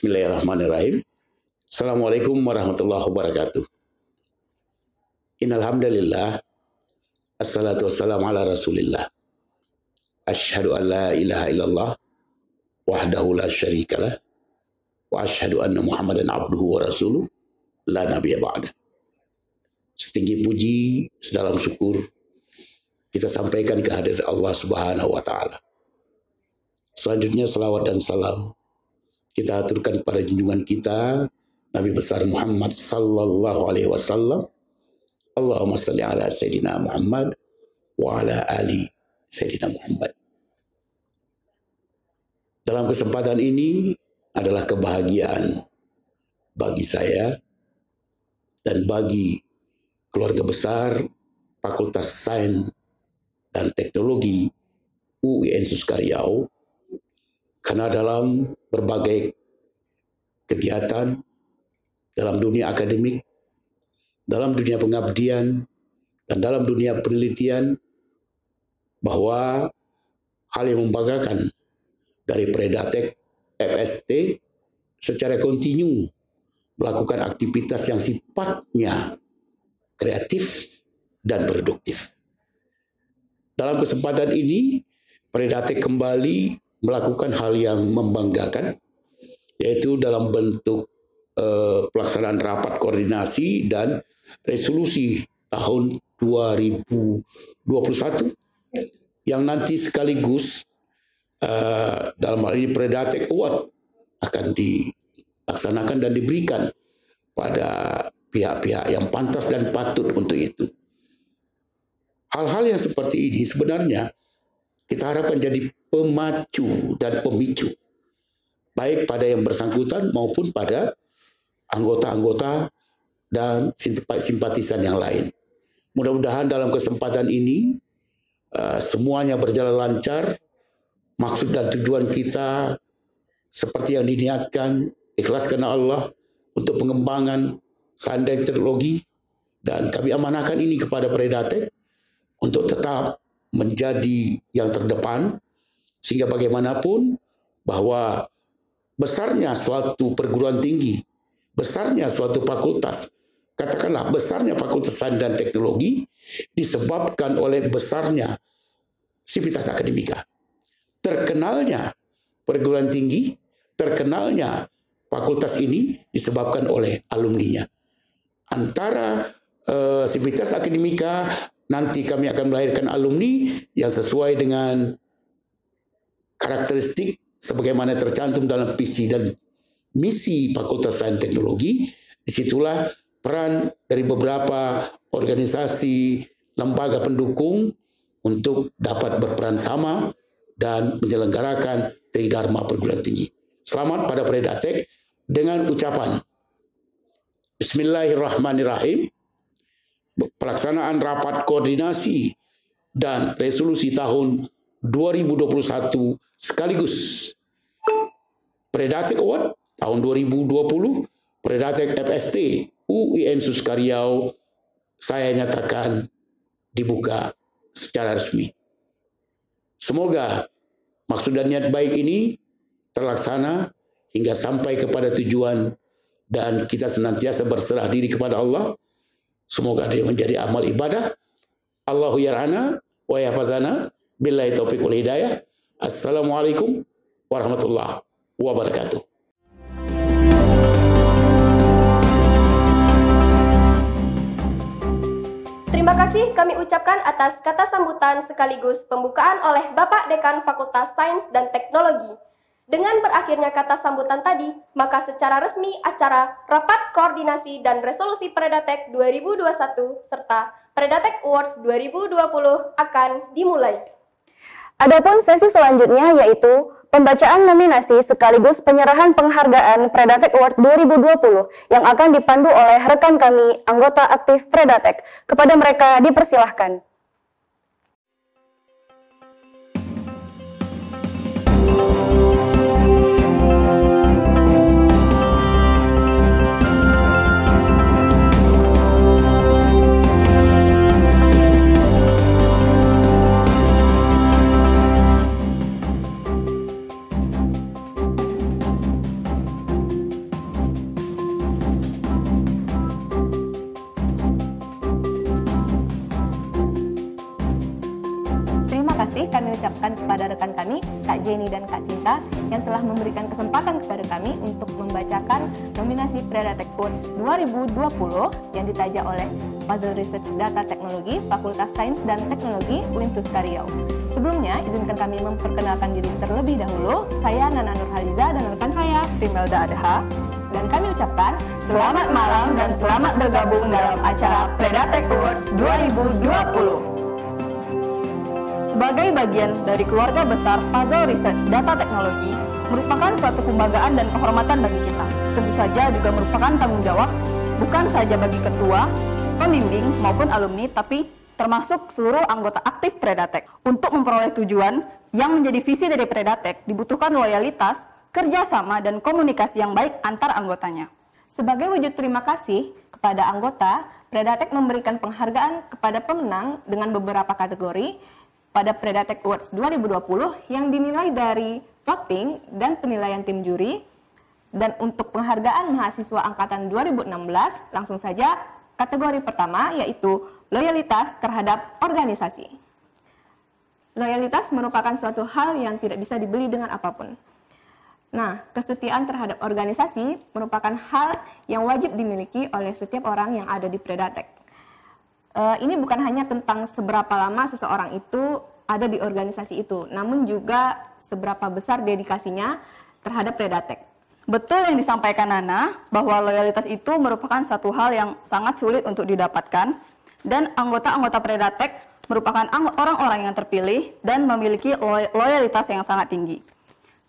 Bismillahirrahmanirrahim. Assalamualaikum warahmatullahi wabarakatuh. Innalhamdulillah. Assalatu wassalamu ala rasulillah. Asyhadu an la ilaha illallah wahdahu la syarikalah wa asyhadu anna Muhammadan abduhu wa rasuluh la nabiyya ba'da. Setinggi puji, sedalam syukur kita sampaikan kehadiran Allah Subhanahu wa taala. Selanjutnya salawat dan salam kita aturkan pada junjungan kita Nabi besar Muhammad sallallahu alaihi wasallam. Allahumma salli ala Sayyidina Muhammad wa ala ali Sayyidina Muhammad. Dalam kesempatan ini adalah kebahagiaan bagi saya dan bagi keluarga besar Fakultas Sains dan Teknologi UIN Suskariau, karena dalam berbagai kegiatan dalam dunia akademik, dalam dunia pengabdian, dan dalam dunia penelitian, bahwa hal yang membanggakan dari Predatek FST secara kontinu melakukan aktivitas yang sifatnya kreatif dan produktif. Dalam kesempatan ini, Predatek kembali melakukan hal yang membanggakan, yaitu dalam bentuk pelaksanaan rapat koordinasi dan resolusi tahun 2021 yang nanti sekaligus dalam hal ini Predatek Award akan dilaksanakan dan diberikan pada pihak-pihak yang pantas dan patut untuk itu. Hal-hal yang seperti ini sebenarnya kita harapkan jadi pemacu dan pemicu, baik pada yang bersangkutan maupun pada anggota-anggota dan simpatisan yang lain. Mudah-mudahan dalam kesempatan ini semuanya berjalan lancar, maksud dan tujuan kita seperti yang diniatkan, ikhlas karena Allah untuk pengembangan sains dan teknologi, dan kami amanahkan ini kepada Predatek untuk tetap menjadi yang terdepan, sehingga bagaimanapun bahwa besarnya suatu perguruan tinggi, besarnya suatu fakultas, katakanlah besarnya Fakultas Sains dan Teknologi disebabkan oleh besarnya sivitas akademika. Terkenalnya perguruan tinggi, terkenalnya fakultas ini disebabkan oleh alumninya. Antara sivitas akademika, nanti kami akan melahirkan alumni yang sesuai dengan karakteristik sebagaimana tercantum dalam visi dan misi Fakultas Sains Teknologi. Disitulah peran dari beberapa organisasi, lembaga pendukung untuk dapat berperan sama dan menyelenggarakan Tridharma perguruan tinggi. Selamat pada Predatek dengan ucapan Bismillahirrahmanirrahim. Pelaksanaan rapat koordinasi dan resolusi tahun 2021 sekaligus Predatek Award tahun 2020, Predatek FST UIN Suskariau, saya nyatakan dibuka secara resmi. Semoga maksud dan niat baik ini terlaksana hingga sampai kepada tujuan, dan kita senantiasa berserah diri kepada Allah. Semoga dia menjadi amal ibadah. Allahu yar'ana wa yahfazana billahi taufiq wal hidayah. Assalamualaikum warahmatullahi wabarakatuh. Terima kasih kami ucapkan atas kata sambutan sekaligus pembukaan oleh Bapak Dekan Fakultas Sains dan Teknologi. Dengan berakhirnya kata sambutan tadi, maka secara resmi acara Rapat Koordinasi dan Resolusi Predatek 2021 serta Predatek Awards 2020 akan dimulai. Adapun sesi selanjutnya yaitu pembacaan nominasi sekaligus penyerahan penghargaan Predatek Award 2020 yang akan dipandu oleh rekan kami anggota aktif Predatek. Kepada mereka dipersilahkan. Kak Jenny dan Kak Sinta yang telah memberikan kesempatan kepada kami untuk membacakan nominasi Predatek Awards 2020 yang ditaja oleh Puzzle Research Data Teknologi Fakultas Sains dan Teknologi UIN Suskariau. Sebelumnya, izinkan kami memperkenalkan diri terlebih dahulu. Saya Nana Nurhaliza dan rekan saya Rimelda Adha. Dan kami ucapkan selamat malam dan selamat bergabung dalam acara Predatek Awards 2020. Sebagai bagian dari keluarga besar Puzzle Research Data Teknologi, merupakan suatu kebanggaan dan kehormatan bagi kita. Tentu saja juga merupakan tanggung jawab, bukan saja bagi ketua, pembimbing, maupun alumni, tapi termasuk seluruh anggota aktif Predatek. Untuk memperoleh tujuan yang menjadi visi dari Predatek, dibutuhkan loyalitas, kerjasama, dan komunikasi yang baik antar anggotanya. Sebagai wujud terima kasih kepada anggota, Predatek memberikan penghargaan kepada pemenang dengan beberapa kategori pada Predatek Awards 2020 yang dinilai dari voting dan penilaian tim juri. Dan untuk penghargaan mahasiswa angkatan 2016, langsung saja kategori pertama yaitu loyalitas terhadap organisasi. Loyalitas merupakan suatu hal yang tidak bisa dibeli dengan apapun. Nah, kesetiaan terhadap organisasi merupakan hal yang wajib dimiliki oleh setiap orang yang ada di Predatek. Ini bukan hanya tentang seberapa lama seseorang itu ada di organisasi itu, namun juga seberapa besar dedikasinya terhadap Predatek. Betul yang disampaikan Nana, bahwa loyalitas itu merupakan satu hal yang sangat sulit untuk didapatkan, dan anggota-anggota Predatek merupakan orang-orang yang terpilih dan memiliki loyalitas yang sangat tinggi.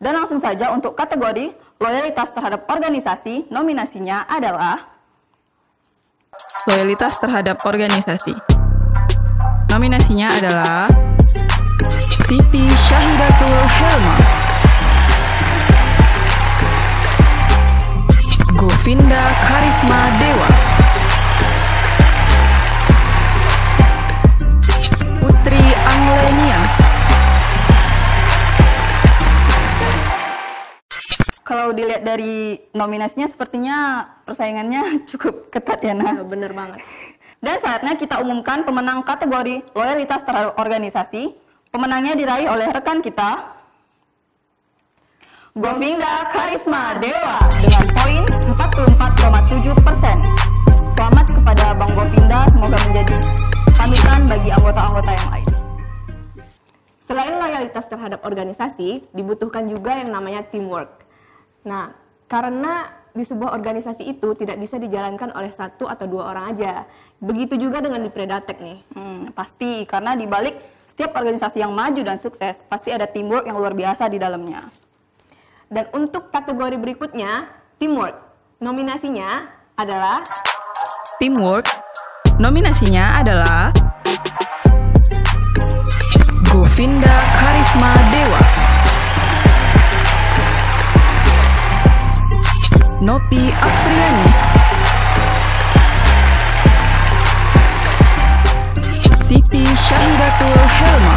Dan langsung saja untuk kategori loyalitas terhadap organisasi, nominasinya adalah loyalitas terhadap organisasi. Nominasinya adalah Siti Syahidatul Helma, Govinda Karisma Dewa, Putri Anglenia. Kalau dilihat dari nominasinya, sepertinya persaingannya cukup ketat ya, Nah. Bener banget. Dan saatnya kita umumkan pemenang kategori loyalitas terhadap organisasi. Pemenangnya diraih oleh rekan kita, Govinda Karisma Dewa, dengan poin 44,7%. Selamat kepada Bang Govinda, semoga menjadi panutan bagi anggota-anggota yang lain. Selain loyalitas terhadap organisasi, dibutuhkan juga yang namanya teamwork. Nah, karena di sebuah organisasi itu tidak bisa dijalankan oleh satu atau dua orang aja. Begitu juga dengan di Predatek nih. Pasti, karena di balik setiap organisasi yang maju dan sukses, pasti ada teamwork yang luar biasa di dalamnya. Dan untuk kategori berikutnya, teamwork. Nominasinya adalah Teamwork. Nominasinya adalah Govinda Karisma Dewa, Nopi Afriani, Siti Syahidatul Helma.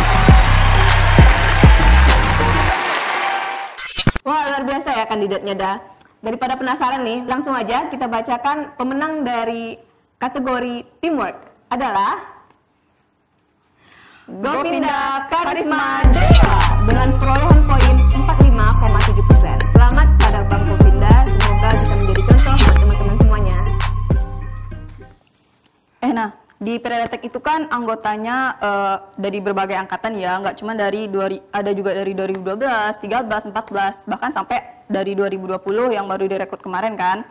Wah, luar biasa ya kandidatnya dah. Daripada penasaran nih, langsung aja kita bacakan pemenang dari kategori teamwork adalah Govinda Karisma Dewa dengan perolehan poin 45,7%. Selamat pada Bang Govinda, semoga bisa menjadi contoh buat teman-teman semuanya. Nah, di Predatek itu kan anggotanya dari berbagai angkatan ya, nggak cuma ada juga dari 2012, 13, 14, bahkan sampai dari 2020 yang baru direkrut kemarin kan.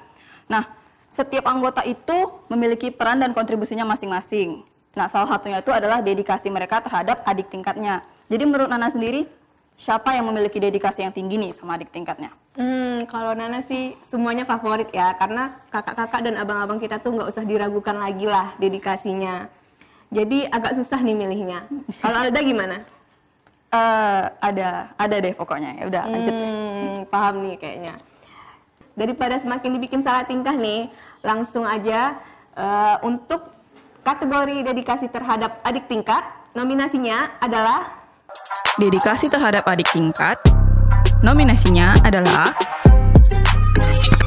Nah, setiap anggota itu memiliki peran dan kontribusinya masing-masing. Nah, salah satunya itu adalah dedikasi mereka terhadap adik tingkatnya. Jadi menurut Nana sendiri, siapa yang memiliki dedikasi yang tinggi nih sama adik tingkatnya? Kalau Nana sih semuanya favorit ya, karena kakak-kakak dan abang-abang kita tuh nggak usah diragukan lagi lah dedikasinya. Jadi agak susah nih milihnya. Kalau Alda gimana? Ada deh pokoknya. Ya udah lanjut. Paham nih kayaknya. Daripada semakin dibikin salah tingkah nih, langsung aja untuk kategori dedikasi terhadap adik tingkat, nominasinya adalah Dedikasi terhadap adik tingkat. Nominasinya adalah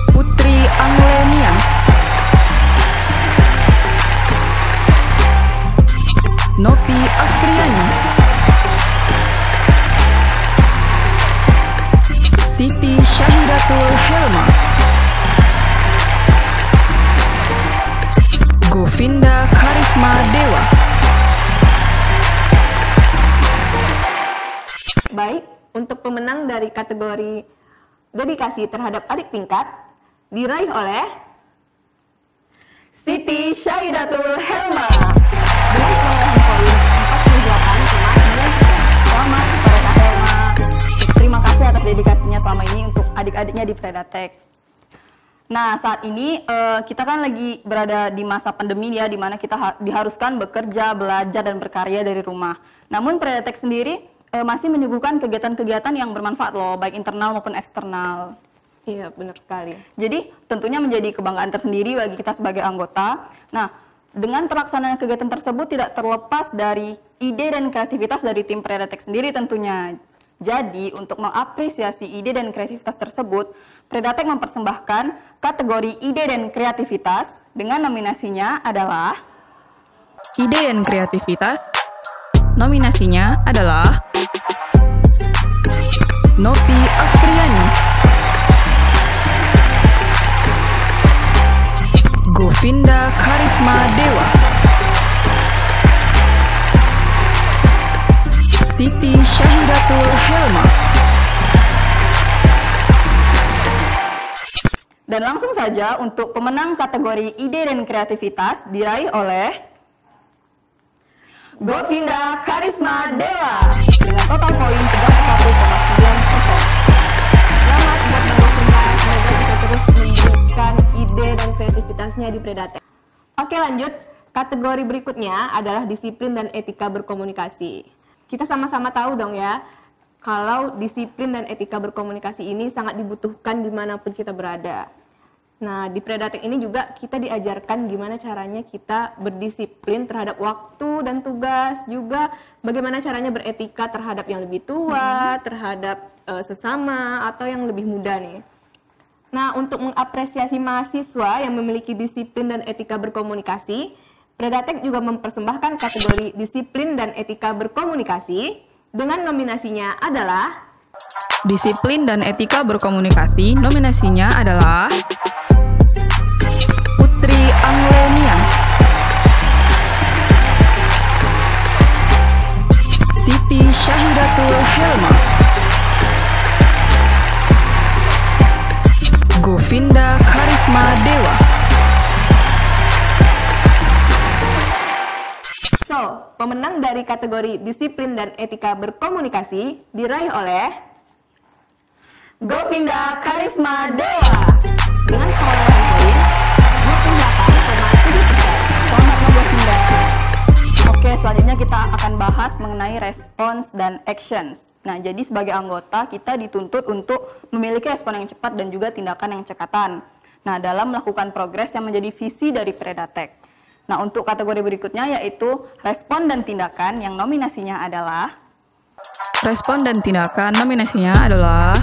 Putri Anglenia, Nopi Afriani, Siti Syahidatul Helma, Govinda Karisma Dewa. Baik, untuk pemenang dari kategori dedikasi terhadap adik tingkat diraih oleh Siti Syahidatul Helma dengan perolehan poin 48,93. Selamat kepada Kak Helma. Terima kasih atas dedikasinya selama ini untuk adik-adiknya di Predatek. Nah, saat ini kita kan lagi berada di masa pandemi ya, di mana kita diharuskan bekerja, belajar, dan berkarya dari rumah. Namun Predatek sendiri masih menyuguhkan kegiatan-kegiatan yang bermanfaat loh, baik internal maupun eksternal. Iya, benar sekali. Jadi tentunya menjadi kebanggaan tersendiri bagi kita sebagai anggota. Nah, dengan terlaksananya kegiatan tersebut tidak terlepas dari ide dan kreativitas dari tim Predatek sendiri tentunya. Jadi, untuk mengapresiasi ide dan kreativitas tersebut, Predatek mempersembahkan kategori ide dan kreativitas dengan nominasinya adalah Ide dan kreativitas. Nominasinya adalah Novi Afriani, Govinda Karisma Dewa, Siti Syahidatul Helma. Dan langsung saja untuk pemenang kategori ide dan kreativitas diraih oleh Govinda Karisma Dewa dengan total poin 31,9%. Selamat buat Mbak Govinda, semoga bisa terus memberikan ide dan kreativitasnya di Predatek. Oke, lanjut. Kategori berikutnya adalah disiplin dan etika berkomunikasi. Kita sama-sama tahu dong ya, kalau disiplin dan etika berkomunikasi ini sangat dibutuhkan dimanapun kita berada. Nah, di Predatek ini juga kita diajarkan gimana caranya kita berdisiplin terhadap waktu dan tugas, juga bagaimana caranya beretika terhadap yang lebih tua, terhadap sesama, atau yang lebih muda nih. Nah, untuk mengapresiasi mahasiswa yang memiliki disiplin dan etika berkomunikasi, Predatek juga mempersembahkan kategori disiplin dan etika berkomunikasi dengan nominasinya adalah Disiplin dan etika berkomunikasi. Nominasinya adalah Putri Anglenia, Siti Syahidatul Helma, Govinda Karisma Dewa. So, pemenang dari kategori disiplin dan etika berkomunikasi diraih oleh Govinda Karisma Dewa dengan perolehan poin 28,7%. Selamat Mbak Govinda. Oke, selanjutnya kita akan bahas mengenai respons dan actions. Nah, jadi sebagai anggota kita dituntut untuk memiliki respon yang cepat dan juga tindakan yang cekatan. Nah, dalam melakukan progres yang menjadi visi dari Predatek. Nah, untuk kategori berikutnya yaitu respon dan tindakan yang nominasinya adalah Respon dan tindakan. Nominasinya adalah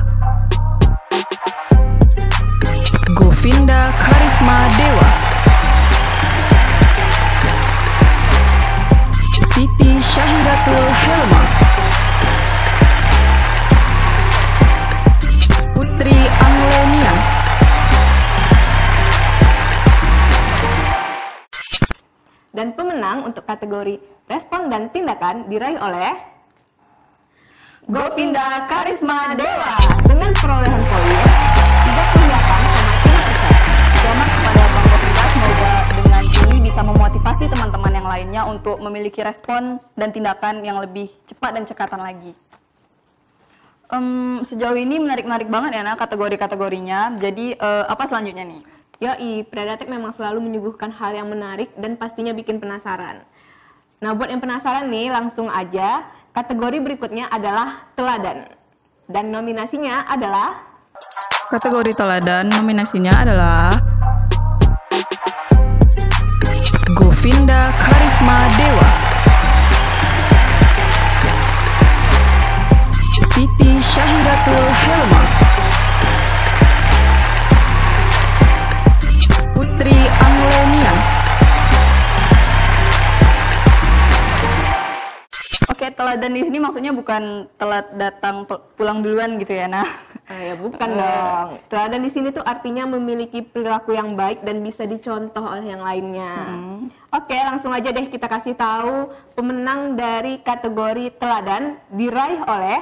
Govinda Karisma Dewa, Siti Syahidatul Helma, Putri Anglenia. Dan pemenang untuk kategori respon dan tindakan diraih oleh Govinda Karisma Dewa dengan perolehan poin 38,3%. Selamat kepada Bang Govinda, semoga dengan ini bisa memotivasi teman-teman yang lainnya untuk memiliki respon dan tindakan yang lebih cepat dan cekatan lagi. Sejauh ini menarik-menarik banget ya kategori-kategorinya. Jadi apa selanjutnya nih? Yoi, Predatek memang selalu menyuguhkan hal yang menarik dan pastinya bikin penasaran. Nah, buat yang penasaran nih, langsung aja. Kategori berikutnya adalah teladan. Dan nominasinya adalah Kategori teladan. Nominasinya adalah Govinda Karisma Dewa, Siti Syahidatul Helma, Putri Anglenia. Oke, telah teladan di sini maksudnya bukan telat datang pulang duluan gitu ya, nah. Ya bukan dong. Teladan di sini tuh artinya memiliki perilaku yang baik dan bisa dicontoh oleh yang lainnya. Oke, langsung aja deh kita kasih tahu pemenang dari kategori teladan diraih oleh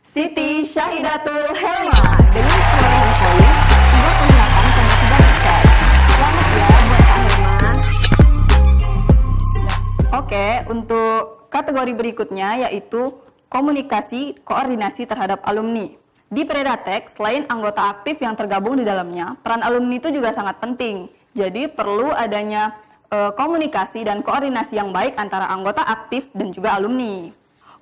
Siti Syahidatul Helma dengan perolehan poin 38,3%. Selamat ya buat Kak Helma. Oke, untuk kategori berikutnya yaitu komunikasi koordinasi terhadap alumni. Di Predatek, selain anggota aktif yang tergabung di dalamnya, peran alumni itu juga sangat penting. Jadi perlu adanya komunikasi dan koordinasi yang baik antara anggota aktif dan juga alumni.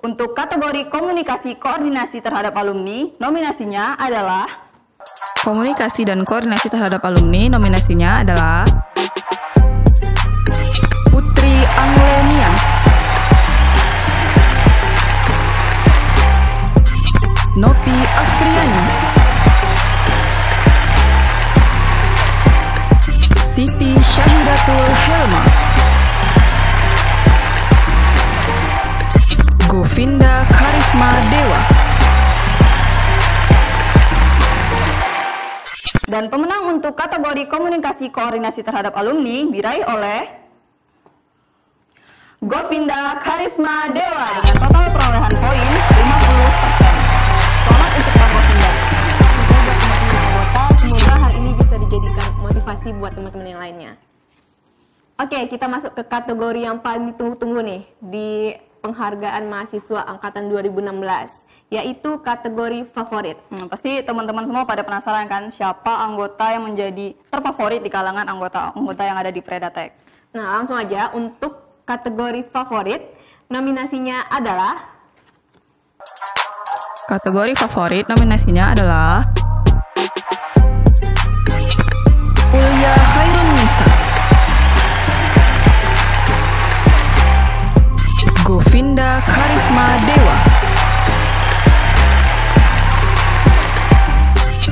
Untuk kategori komunikasi koordinasi terhadap alumni, nominasinya adalah Komunikasi dan koordinasi terhadap alumni, nominasinya adalah Putri Anglenia, Nopi Afriani, Siti Syahidatul Helma, Govinda Karisma Dewa. Dan pemenang untuk kategori komunikasi koordinasi terhadap alumni diraih oleh Govinda Karisma Dewa dengan total perolehan poin 50%. Selamat untuk Bang Govinda. Semoga hal ini bisa dijadikan motivasi buat teman-teman yang lainnya. Oke, kita masuk ke kategori yang paling ditunggu-tunggu nih di penghargaan mahasiswa angkatan 2016, yaitu kategori favorit. Pasti teman-teman semua pada penasaran kan siapa anggota yang menjadi terfavorit di kalangan anggota yang ada di Predatek. Nah, langsung aja untuk kategori favorit, nominasinya adalah Kategori favorit, nominasinya adalah Ulya Khairun Nisa, Govinda Karisma Dewa,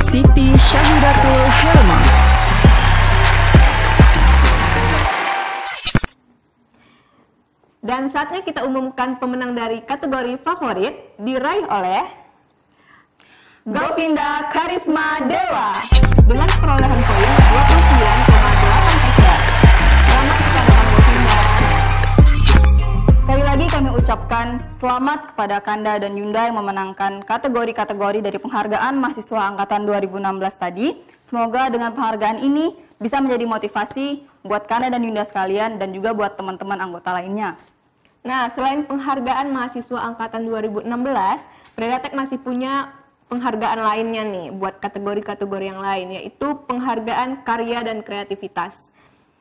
Siti Syahidatul Helma. Dan saatnya kita umumkan pemenang dari kategori favorit diraih oleh Govinda Karisma Dewa dengan perolehan poin 29,8%. Selamat kepada Bang Govinda. Sekali lagi kami ucapkan selamat kepada Kanda dan Yunda yang memenangkan kategori-kategori dari penghargaan mahasiswa angkatan 2016 tadi. Semoga dengan penghargaan ini bisa menjadi motivasi buat Kanda dan Yunda sekalian dan juga buat teman-teman anggota lainnya. Nah, selain penghargaan mahasiswa angkatan 2016, Predatek masih punya penghargaan lainnya nih buat kategori-kategori yang lain, yaitu penghargaan karya dan kreativitas.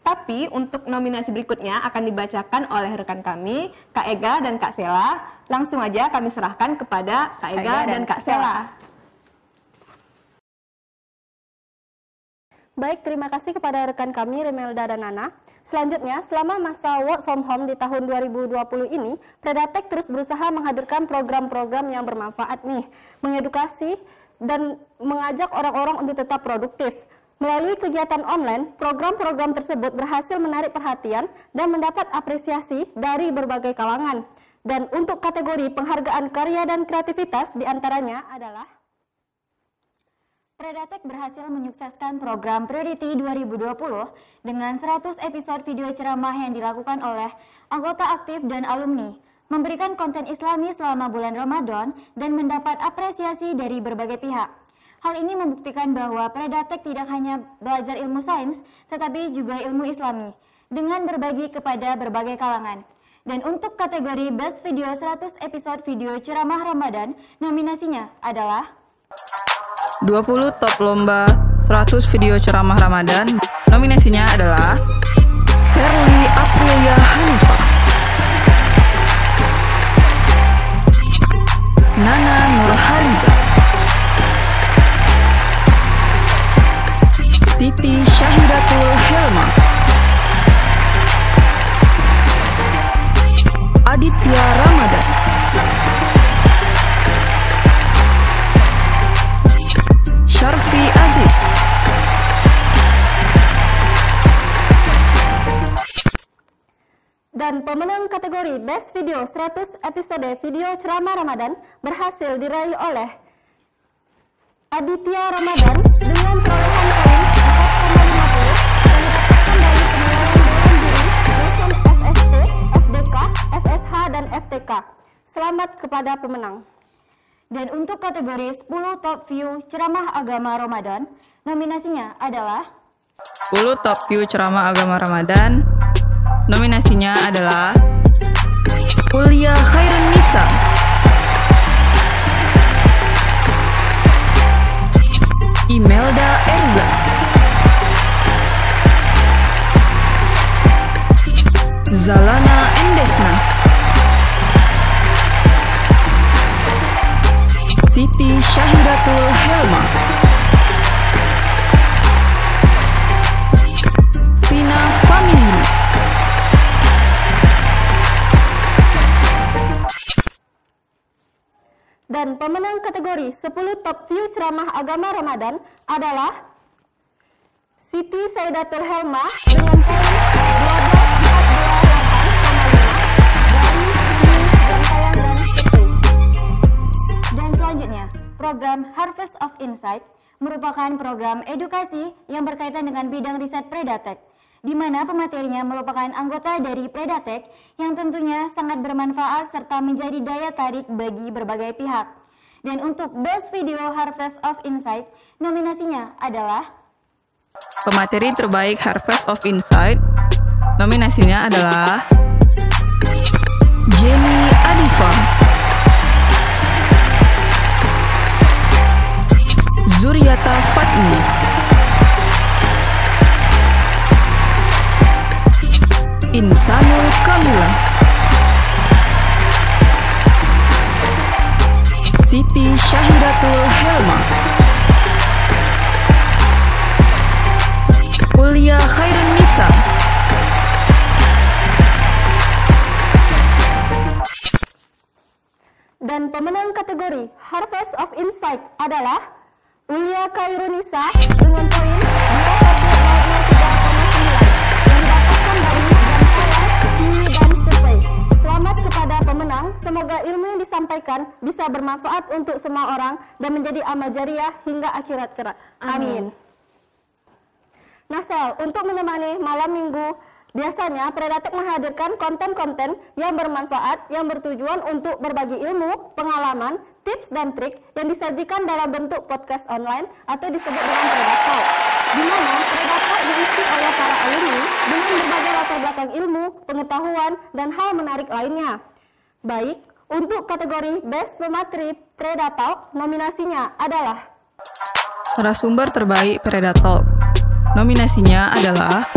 Tapi untuk nominasi berikutnya akan dibacakan oleh rekan kami, Kak Ega dan Kak Sela. Langsung aja kami serahkan kepada Kak Ega dan Kak Sela. Baik, terima kasih kepada rekan kami Remelda dan Nana. Selanjutnya, selama masa work from home di tahun 2020 ini, Predatek terus berusaha menghadirkan program-program yang bermanfaat nih, mengedukasi dan mengajak orang-orang untuk tetap produktif. Melalui kegiatan online, program-program tersebut berhasil menarik perhatian dan mendapat apresiasi dari berbagai kalangan. Dan untuk kategori penghargaan karya dan kreativitas diantaranya adalah Predatek berhasil menyukseskan program Priority 2020 dengan 100 episode video ceramah yang dilakukan oleh anggota aktif dan alumni, memberikan konten Islami selama bulan Ramadan dan mendapat apresiasi dari berbagai pihak. Hal ini membuktikan bahwa Predatek tidak hanya belajar ilmu sains, tetapi juga ilmu Islami, dengan berbagi kepada berbagai kalangan. Dan untuk kategori Best Video 100 episode video ceramah Ramadan, nominasinya adalah 20 top lomba 100 video ceramah Ramadan, nominasinya adalah Serli Aprilia Hanifah, Nana Nurhaliza, Siti Syahidatul Helma, Aditya Ramadan, Syarfi Aziz, Dan pemenang kategori Best Video 100 episode video ceramah Ramadan berhasil diraih oleh Aditya Ramadan dengan perolehan poin 4,50 dan mendapatkan dari penilaian Dewan Juri dosen FST, FDK, FSH, dan FTK. Selamat kepada pemenang. Dan untuk kategori 10 Top View Ceramah Agama Ramadan, nominasinya adalah 10 Top View Ceramah Agama Ramadan. Nominasinya adalah Ulia Khairun Nisa, Imelda Erza, Zalana Endesna, Siti Syahidatul Helma, Vina Family, dan pemenang kategori 10 Top View Ceramah Agama Ramadan adalah Siti Syahidatul Helma dengan poin 12.428,5 dari Dan selanjutnya, program Harvest of Insight merupakan program edukasi yang berkaitan dengan bidang riset Predatek, di mana pematerinya merupakan anggota dari Predatek yang tentunya sangat bermanfaat serta menjadi daya tarik bagi berbagai pihak. Dan untuk Best Video Harvest of Insight, nominasinya adalah pemateri terbaik Harvest of Insight. Nominasinya adalah Jenny Adifa, Zuriata Fatmi, Insanul Kamila, Siti Syahidatul Helma, Ulia Khairun Nisa, dan pemenang kategori Harvest of Insight adalah Ulia Khairunisa dengan poin 2103,9 yang didapatkan dari Jam Saya, Kimi, dan Survei. Selamat kepada pemenang, semoga ilmu yang disampaikan bisa bermanfaat untuk semua orang dan menjadi amal jariah hingga akhirat kelak. Amin. Nah, Sel, untuk menemani malam minggu, biasanya Predatek menghadirkan konten-konten yang bermanfaat yang bertujuan untuk berbagi ilmu, pengalaman, tips dan trik yang disajikan dalam bentuk podcast online atau disebut dengan Predatalk, di mana Predatalk diisi oleh para alumni dengan berbagai latar belakang ilmu, pengetahuan, dan hal menarik lainnya. Baik, untuk kategori Best Pemateri Predatalk, nominasinya adalah narasumber terbaik Predatalk. Nominasinya adalah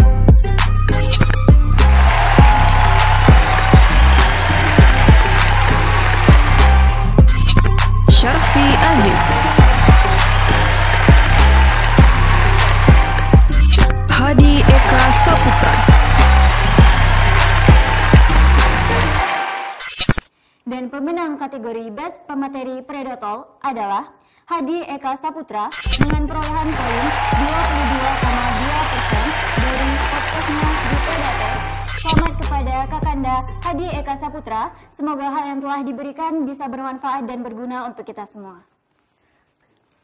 Syarfi Aziz, Hadi Eka Saputra, Dan pemenang kategori Best Pemateri Predatalk adalah Hadi Eka Saputra dengan perolehan poin 22,2% dari podcastnya di Predatek. Selamat kepada Kakanda Hadi Eka Saputra. Semoga hal yang telah diberikan bisa bermanfaat dan berguna untuk kita semua.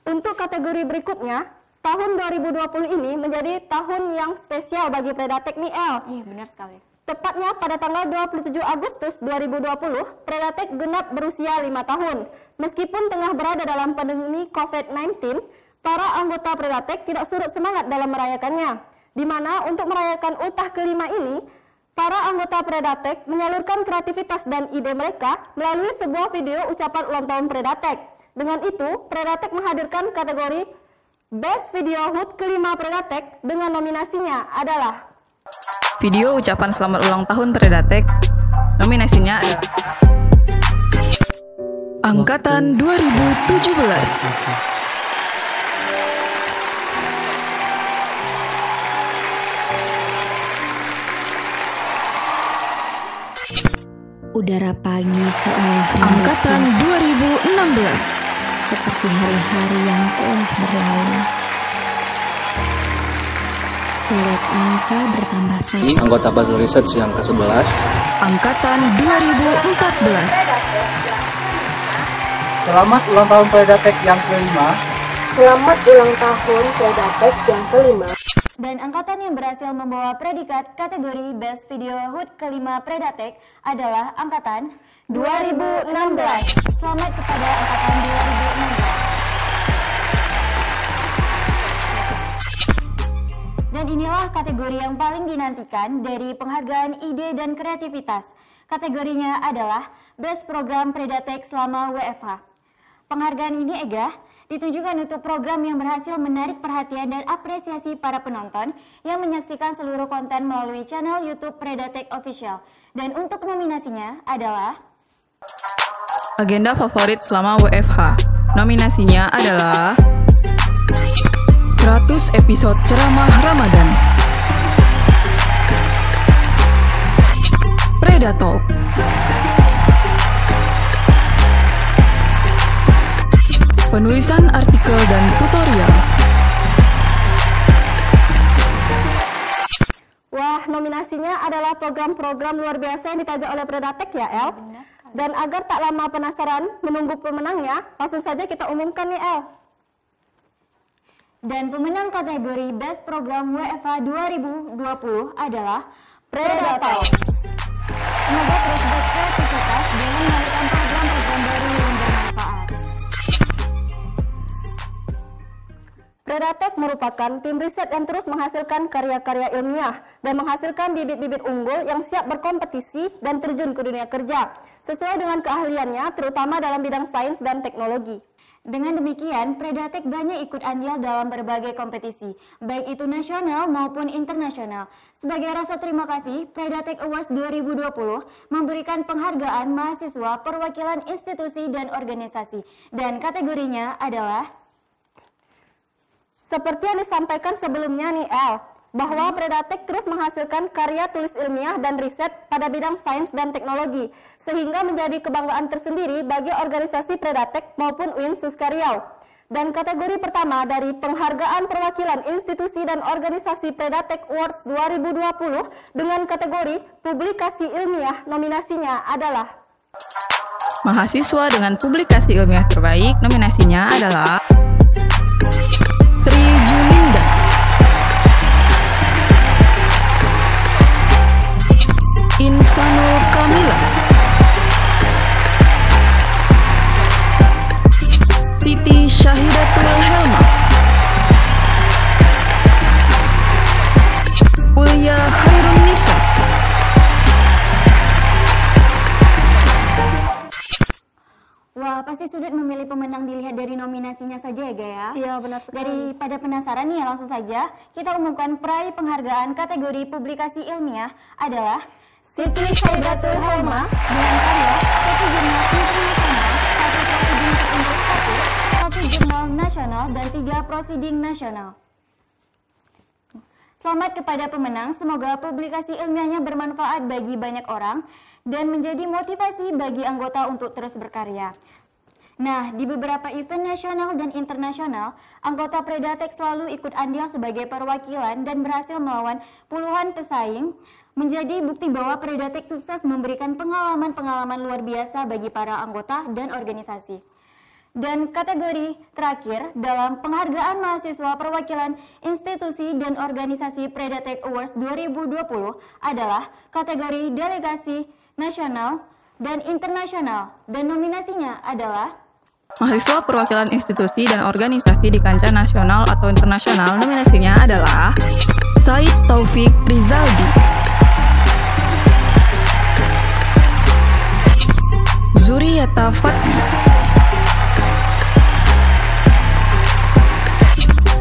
Untuk kategori berikutnya, tahun 2020 ini menjadi tahun yang spesial bagi Predatek nih, El. Iya, benar sekali. Tepatnya pada tanggal 27 Agustus 2020, Predatek genap berusia 5 tahun. Meskipun tengah berada dalam pandemi COVID-19, para anggota Predatek tidak surut semangat dalam merayakannya. Di mana untuk merayakan ultah kelima ini, para anggota Predatek menyalurkan kreativitas dan ide mereka melalui sebuah video ucapan ulang tahun Predatek. Dengan itu, Predatek menghadirkan kategori Best Video HUT kelima Predatek dengan nominasinya adalah video ucapan selamat ulang tahun Predatek. Nominasinya adalah Angkatan 2017. Udara pagi seolah Angkatan 2016. Seperti hari-hari yang telah berlalu. Deret angka bertambah satu. Ini anggota Puzzle Research yang ke-11. Angkatan 2014. Selamat ulang tahun Predatek yang ke-5. Selamat ulang tahun Predatek yang ke-5. Dan angkatan yang berhasil membawa predikat kategori Best Video HUT ke-5 Predatek adalah angkatan 2016. Selamat kepada angkatan 2016. Dan inilah kategori yang paling dinantikan dari penghargaan ide dan kreativitas. Kategorinya adalah Best Program Predatek selama WFH. Penghargaan ini, Ega, ditujukan untuk program yang berhasil menarik perhatian dan apresiasi para penonton yang menyaksikan seluruh konten melalui channel YouTube Predatek Official. Dan untuk nominasinya adalah Agenda favorit selama WFH. Nominasinya adalah 100 episode ceramah Ramadan, Predatalk, penulisan artikel dan tutorial. Wah, nominasinya adalah program-program luar biasa yang ditajak oleh Predatek ya, El. Dan agar tak lama penasaran menunggu pemenangnya, langsung saja kita umumkan nih, El. Dan pemenang kategori Best Program WFH 2020 adalah Predatalk. Semoga terus berkreativitas dalam melakukan program-program baru yang bermanfaat. Predatek merupakan tim riset yang terus menghasilkan karya-karya ilmiah dan menghasilkan bibit-bibit unggul yang siap berkompetisi dan terjun ke dunia kerja, sesuai dengan keahliannya terutama dalam bidang sains dan teknologi. Dengan demikian, Predatek banyak ikut andil dalam berbagai kompetisi, baik itu nasional maupun internasional. Sebagai rasa terima kasih, Predatek Awards 2020 memberikan penghargaan mahasiswa perwakilan institusi dan organisasi. Dan kategorinya adalah seperti yang disampaikan sebelumnya nih, El, bahwa Predatek terus menghasilkan karya tulis ilmiah dan riset pada bidang sains dan teknologi, sehingga menjadi kebanggaan tersendiri bagi organisasi Predatek maupun UIN Suskariau. Dan kategori pertama dari penghargaan perwakilan institusi dan organisasi Predatek Awards 2020 dengan kategori publikasi ilmiah, nominasinya adalah Mahasiswa dengan publikasi ilmiah terbaik, nominasinya adalah Tri Julinda, Insanul Kamila, Siti Syahidatul Helma, Ulia Khairun Nisa. Wah, pasti sulit memilih pemenang dilihat dari nominasinya saja ya, Gaya? Iya, benar sekali. Daripada penasaran nih, langsung saja kita umumkan peraih penghargaan kategori publikasi ilmiah adalah Siti Syahidatul Helma dengan karya 1 jurnal internasional, 1 prosiding terunjuk 1 jurnal nasional, dan 3 prosiding nasional. Selamat kepada pemenang, semoga publikasi ilmiahnya bermanfaat bagi banyak orang dan menjadi motivasi bagi anggota untuk terus berkarya. Nah, di beberapa event nasional dan internasional, anggota Predatek selalu ikut andil sebagai perwakilan dan berhasil melawan puluhan pesaing, menjadi bukti bahwa Predatek sukses memberikan pengalaman-pengalaman luar biasa bagi para anggota dan organisasi. Dan kategori terakhir dalam penghargaan mahasiswa perwakilan institusi dan organisasi Predatek Awards 2020 adalah kategori delegasi nasional dan internasional, dan nominasinya adalah Mahasiswa perwakilan institusi dan organisasi di kancah nasional atau internasional, nominasinya adalah Said Taufik Rizaldi, Zuriyata Fatmi,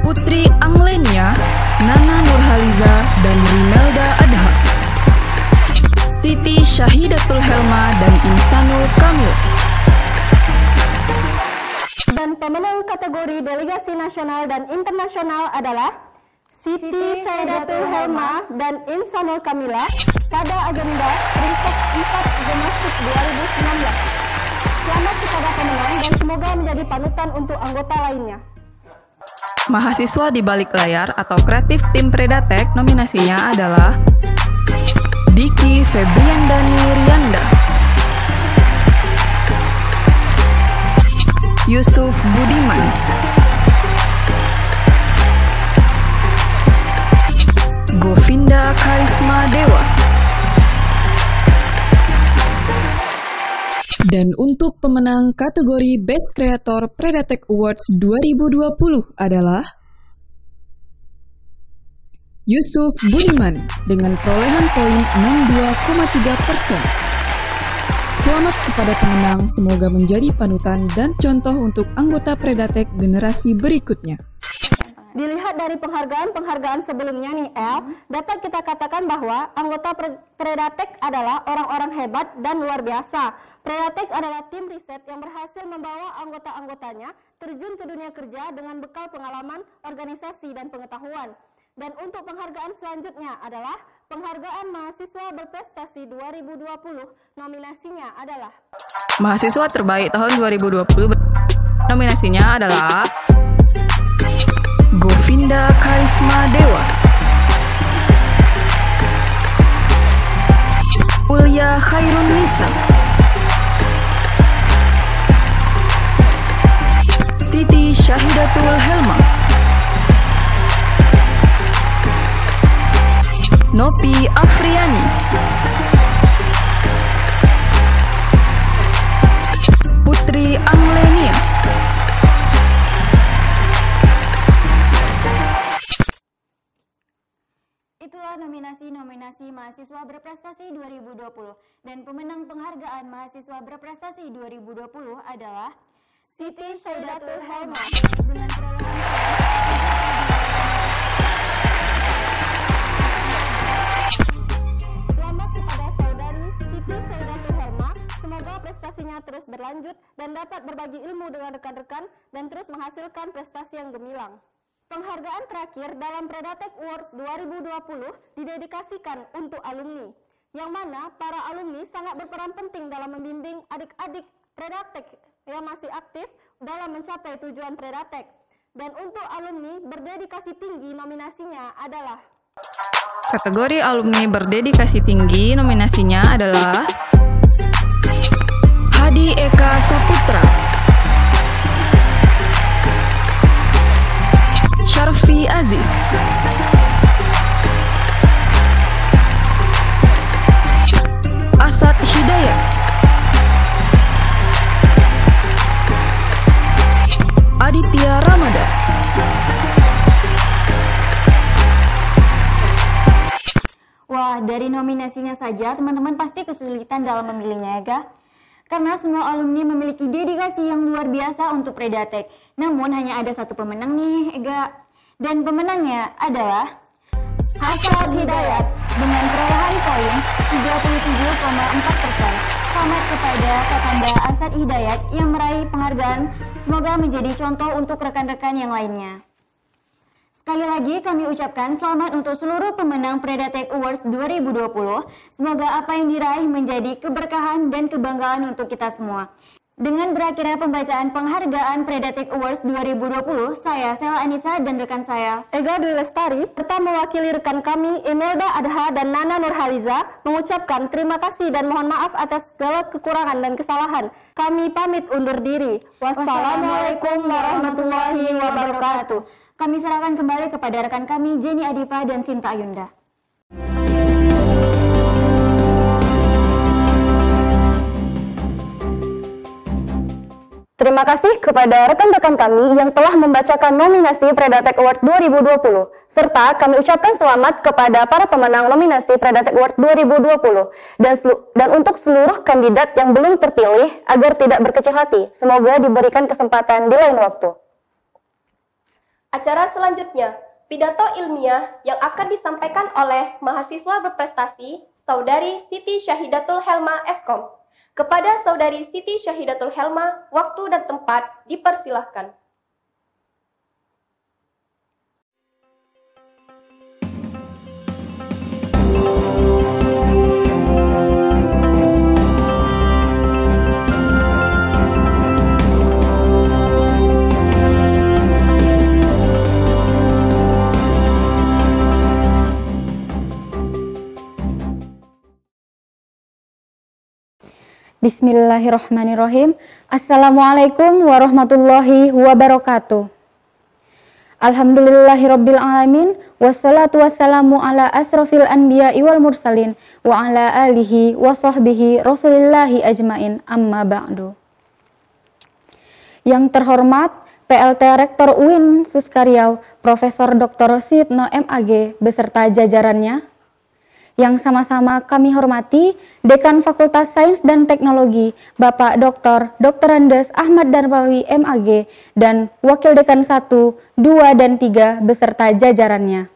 Putri Anglenia, Nana Nurhaliza, dan Rimelda Adha, Siti Syahidatul Helma, dan Insanul Kamil. Dan pemenang kategori delegasi nasional dan internasional adalah Siti Syahidatul Helma dan Insanul Kamila pada agenda peringkat 4 Gymnastik 2019. Selamat kepada pemenang dan semoga menjadi panutan untuk anggota lainnya. Mahasiswa di balik layar atau kreatif tim Predatek nominasinya adalah Diki Febriandani Rianda, Yusuf Budiman, Govinda Karisma Dewa. Dan untuk pemenang kategori Best Creator Predatek Awards 2020 adalah Yusuf Budiman dengan perolehan poin 62,3%. Selamat kepada pemenang, semoga menjadi panutan dan contoh untuk anggota Predatek generasi berikutnya. Dilihat dari penghargaan sebelumnya nih El, dapat kita katakan bahwa anggota Predatek adalah orang-orang hebat dan luar biasa. Predatek adalah tim riset yang berhasil membawa anggota-anggotanya terjun ke dunia kerja dengan bekal pengalaman, organisasi, dan pengetahuan. Dan untuk penghargaan selanjutnya adalah penghargaan mahasiswa berprestasi 2020. Nominasinya adalah Mahasiswa terbaik tahun 2020. Nominasinya adalah Govinda Karisma Dewa, Ulya Khairun Nisa, Siti Syahidatul Helma, Nopi Afriani, Putri Anglenia, Itulah nominasi-nominasi mahasiswa berprestasi 2020 dan pemenang penghargaan mahasiswa berprestasi 2020 adalah Siti Syahidatul Helma dengan Selamat kepada saudari Siti Syahidatul Helma. Semoga prestasinya terus berlanjut dan dapat berbagi ilmu dengan rekan-rekan dan terus menghasilkan prestasi yang gemilang. Penghargaan terakhir dalam Predatek Awards 2020 didedikasikan untuk alumni, yang mana para alumni sangat berperan penting dalam membimbing adik-adik Predatek yang masih aktif dalam mencapai tujuan Predatek. Dan untuk alumni berdedikasi tinggi nominasinya adalah kategori alumni berdedikasi tinggi nominasinya adalah Hadi Eka Saputra, Syarfi Aziz, Asad Hidayat, Aditya Ramadan, Wah, dari nominasinya saja teman-teman pasti kesulitan dalam memilihnya ya, Ga? Karena semua alumni memiliki dedikasi yang luar biasa untuk Predatek. Namun hanya ada satu pemenang nih, Ega. Dan pemenangnya adalah Asad Hidayat dengan perolehan poin 37,4%. Selamat kepada Kakanda Asad Hidayat yang meraih penghargaan. Semoga menjadi contoh untuk rekan-rekan yang lainnya. Sekali lagi kami ucapkan selamat untuk seluruh pemenang Predatek Awards 2020. Semoga apa yang diraih menjadi keberkahan dan kebanggaan untuk kita semua. Dengan berakhirnya pembacaan penghargaan Predatek Awards 2020, saya Sela Anissa dan rekan saya Ega Dwi Lestari serta mewakili rekan kami Imelda Adha dan Nana Nurhaliza mengucapkan terima kasih dan mohon maaf atas segala kekurangan dan kesalahan. Kami pamit undur diri. Wassalamualaikum warahmatullahi wabarakatuh. Kami serahkan kembali kepada rekan kami Jenny Adipa dan Sinta Ayunda. Terima kasih kepada rekan-rekan kami yang telah membacakan nominasi Predatek Award 2020, serta kami ucapkan selamat kepada para pemenang nominasi Predatek Award 2020, dan untuk seluruh kandidat yang belum terpilih agar tidak berkecil hati, semoga diberikan kesempatan di lain waktu. Acara selanjutnya, pidato ilmiah yang akan disampaikan oleh mahasiswa berprestasi, Saudari Siti Syahidatul Helma Eskom. Kepada Saudari Siti Syahidatul Helma, waktu dan tempat dipersilahkan. Bismillahirrahmanirrahim. Assalamualaikum warahmatullahi wabarakatuh. Alhamdulillahirabbil alamin wassalatu wassalamu ala asrofil anbiya'i wal mursalin wa ala alihi wa sahbihi rasulillahi ajmain amma ba'du. Yang terhormat PLT Rektor UIN Suskaryau Profesor Dr. Suyitno MAG beserta jajarannya, yang sama-sama kami hormati Dekan Fakultas Sains dan Teknologi Bapak Dr. Andes Ahmad Darmawi MAG dan Wakil Dekan 1, 2, dan 3 beserta jajarannya.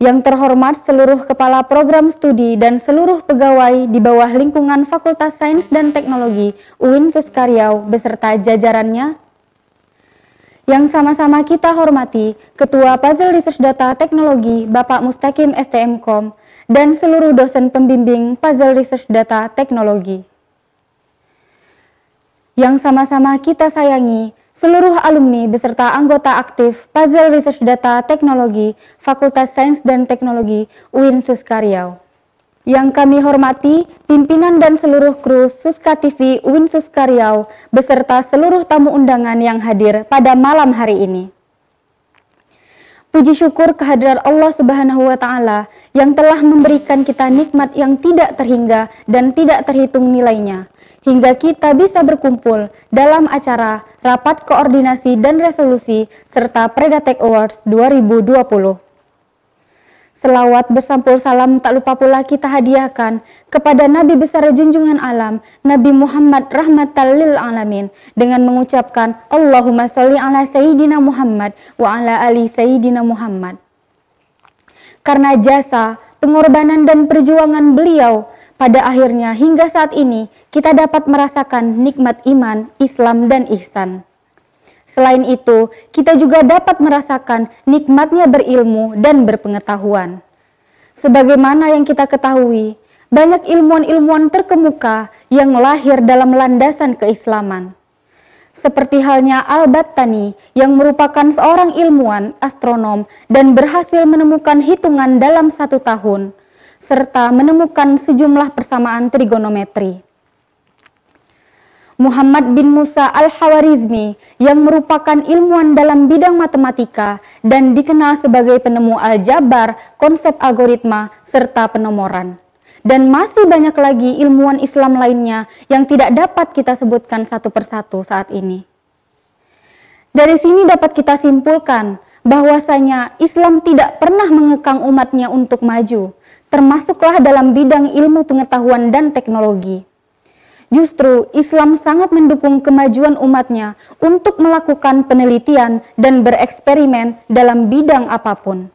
Yang terhormat seluruh kepala program studi dan seluruh pegawai di bawah lingkungan Fakultas Sains dan Teknologi UIN Suskaryau beserta jajarannya. Yang sama-sama kita hormati Ketua Puzzle Research Data Teknologi Bapak Mustaqim STMkom dan seluruh dosen pembimbing Puzzle Research Data Teknologi. Yang sama-sama kita sayangi seluruh alumni beserta anggota aktif Puzzle Research Data Teknologi Fakultas Sains dan Teknologi UIN Suskaryau. Yang kami hormati pimpinan dan seluruh kru Suska TV UIN Suskaryau beserta seluruh tamu undangan yang hadir pada malam hari ini. Puji syukur kehadirat Allah Subhanahu wa Ta'ala yang telah memberikan kita nikmat yang tidak terhingga dan tidak terhitung nilainya, hingga kita bisa berkumpul dalam acara Rapat Koordinasi dan Resolusi serta Predatek Awards 2020. Selawat bersampul salam tak lupa pula kita hadiahkan kepada Nabi besar junjungan alam, Nabi Muhammad rahmatan lil alamin, dengan mengucapkan Allahumma sholli ala Sayyidina Muhammad wa ala ali Sayyidina Muhammad. Karena jasa, pengorbanan dan perjuangan beliau, pada akhirnya hingga saat ini kita dapat merasakan nikmat iman, Islam, dan ihsan. Selain itu, kita juga dapat merasakan nikmatnya berilmu dan berpengetahuan. Sebagaimana yang kita ketahui, banyak ilmuwan-ilmuwan terkemuka yang lahir dalam landasan keislaman. Seperti halnya Al-Battani yang merupakan seorang ilmuwan astronom dan berhasil menemukan hitungan dalam 1 tahun, serta menemukan sejumlah persamaan trigonometri. Muhammad bin Musa Al-Khawarizmi yang merupakan ilmuwan dalam bidang matematika dan dikenal sebagai penemu aljabar, konsep algoritma, serta penomoran. Dan masih banyak lagi ilmuwan Islam lainnya yang tidak dapat kita sebutkan satu persatu saat ini. Dari sini dapat kita simpulkan bahwasanya Islam tidak pernah mengekang umatnya untuk maju, termasuklah dalam bidang ilmu pengetahuan dan teknologi. Justru Islam sangat mendukung kemajuan umatnya untuk melakukan penelitian dan bereksperimen dalam bidang apapun.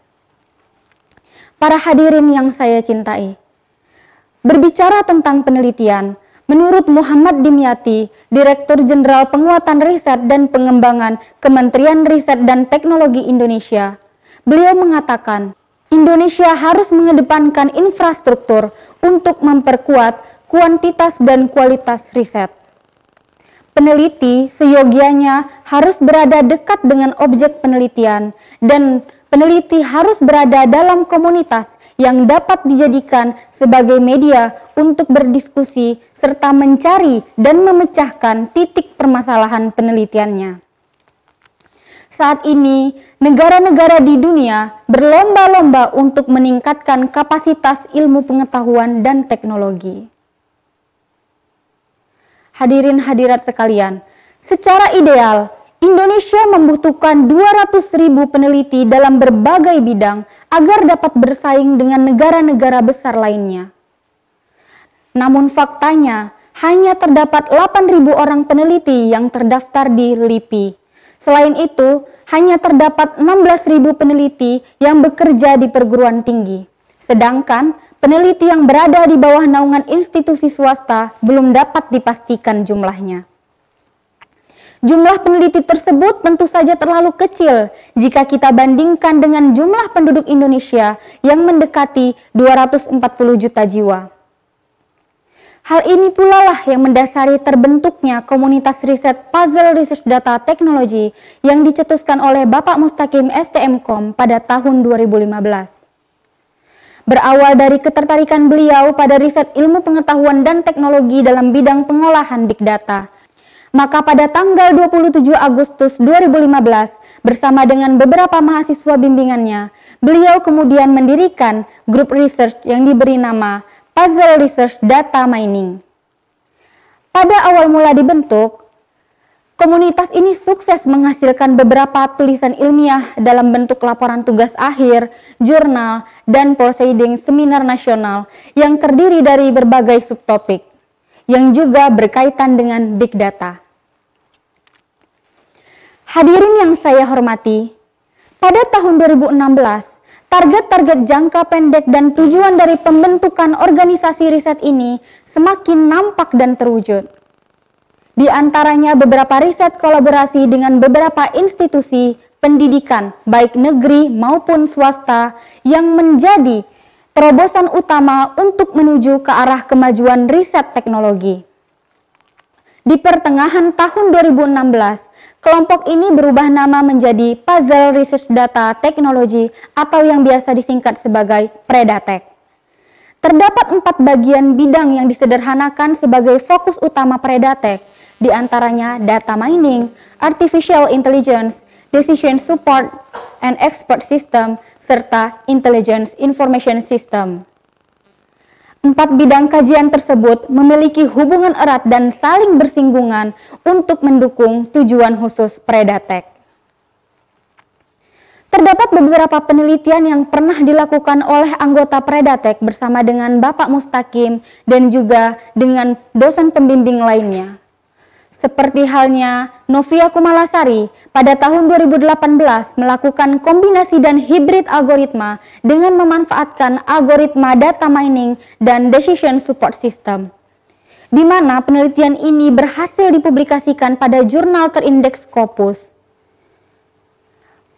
Para hadirin yang saya cintai, berbicara tentang penelitian, menurut Muhammad Dimyati, Direktur Jenderal Penguatan Riset dan Pengembangan Kementerian Riset dan Teknologi Indonesia, beliau mengatakan, Indonesia harus mengedepankan infrastruktur untuk memperkuat kuantitas dan kualitas riset. Peneliti seyogianya harus berada dekat dengan objek penelitian dan peneliti harus berada dalam komunitas yang dapat dijadikan sebagai media untuk berdiskusi serta mencari dan memecahkan titik permasalahan penelitiannya. Saat ini, negara-negara di dunia berlomba-lomba untuk meningkatkan kapasitas ilmu pengetahuan dan teknologi. Hadirin hadirat sekalian, secara ideal, Indonesia membutuhkan 200.000 peneliti dalam berbagai bidang agar dapat bersaing dengan negara-negara besar lainnya. Namun faktanya, hanya terdapat 8.000 orang peneliti yang terdaftar di LIPI. Selain itu, hanya terdapat 16.000 peneliti yang bekerja di perguruan tinggi. Sedangkan peneliti yang berada di bawah naungan institusi swasta belum dapat dipastikan jumlahnya. Jumlah peneliti tersebut tentu saja terlalu kecil jika kita bandingkan dengan jumlah penduduk Indonesia yang mendekati 240 juta jiwa. Hal ini pula lah yang mendasari terbentuknya komunitas riset Puzzle Research Data Teknologi yang dicetuskan oleh Bapak Mustaqim STMkom pada tahun 2015. Berawal dari ketertarikan beliau pada riset ilmu pengetahuan dan teknologi dalam bidang pengolahan big data, maka pada tanggal 27 Agustus 2015, bersama dengan beberapa mahasiswa bimbingannya, beliau kemudian mendirikan grup research yang diberi nama Puzzle Research Data Mining. Pada awal mula dibentuk, komunitas ini sukses menghasilkan beberapa tulisan ilmiah dalam bentuk laporan tugas akhir, jurnal, dan proceeding seminar nasional yang terdiri dari berbagai subtopik, yang juga berkaitan dengan big data. Hadirin yang saya hormati, pada tahun 2016, target-target jangka pendek dan tujuan dari pembentukan organisasi riset ini semakin nampak dan terwujud. Di antaranya beberapa riset kolaborasi dengan beberapa institusi pendidikan, baik negeri maupun swasta, yang menjadi terobosan utama untuk menuju ke arah kemajuan riset teknologi. Di pertengahan tahun 2016, kelompok ini berubah nama menjadi Puzzle Research Data Technology atau yang biasa disingkat sebagai Predatek. Terdapat 4 bagian bidang yang disederhanakan sebagai fokus utama Predatek, di antaranya data mining, artificial intelligence, decision support and expert system, serta intelligence information system. 4 bidang kajian tersebut memiliki hubungan erat dan saling bersinggungan untuk mendukung tujuan khusus Predatek. Terdapat beberapa penelitian yang pernah dilakukan oleh anggota Predatek bersama dengan Bapak Mustaqim dan juga dengan dosen pembimbing lainnya. Seperti halnya Novia Kumalasari pada tahun 2018 melakukan kombinasi dan hibrid algoritma dengan memanfaatkan algoritma data mining dan decision support system, di mana penelitian ini berhasil dipublikasikan pada jurnal terindeks Scopus.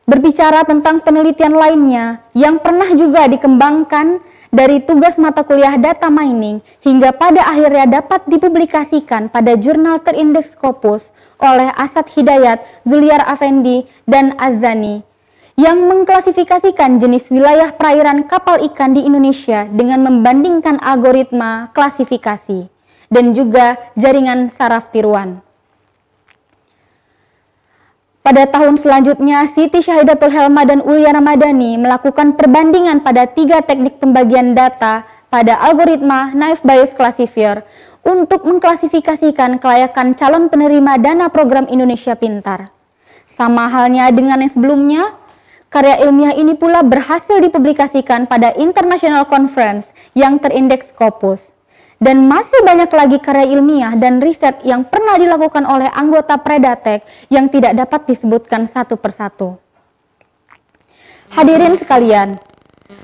Berbicara tentang penelitian lainnya yang pernah juga dikembangkan dari tugas mata kuliah data mining hingga pada akhirnya dapat dipublikasikan pada jurnal terindeks Scopus oleh Asad Hidayat, Zuliar Afendi, dan Azani, yang mengklasifikasikan jenis wilayah perairan kapal ikan di Indonesia dengan membandingkan algoritma klasifikasi dan juga jaringan saraf tiruan. Pada tahun selanjutnya, Siti Syahidatul Helma dan Ulya Ramadhani melakukan perbandingan pada 3 teknik pembagian data pada algoritma Naive Bayes Classifier untuk mengklasifikasikan kelayakan calon penerima dana program Indonesia Pintar. Sama halnya dengan yang sebelumnya, karya ilmiah ini pula berhasil dipublikasikan pada International Conference yang terindeks Scopus. Dan masih banyak lagi karya ilmiah dan riset yang pernah dilakukan oleh anggota Predatek yang tidak dapat disebutkan satu persatu. Hadirin sekalian,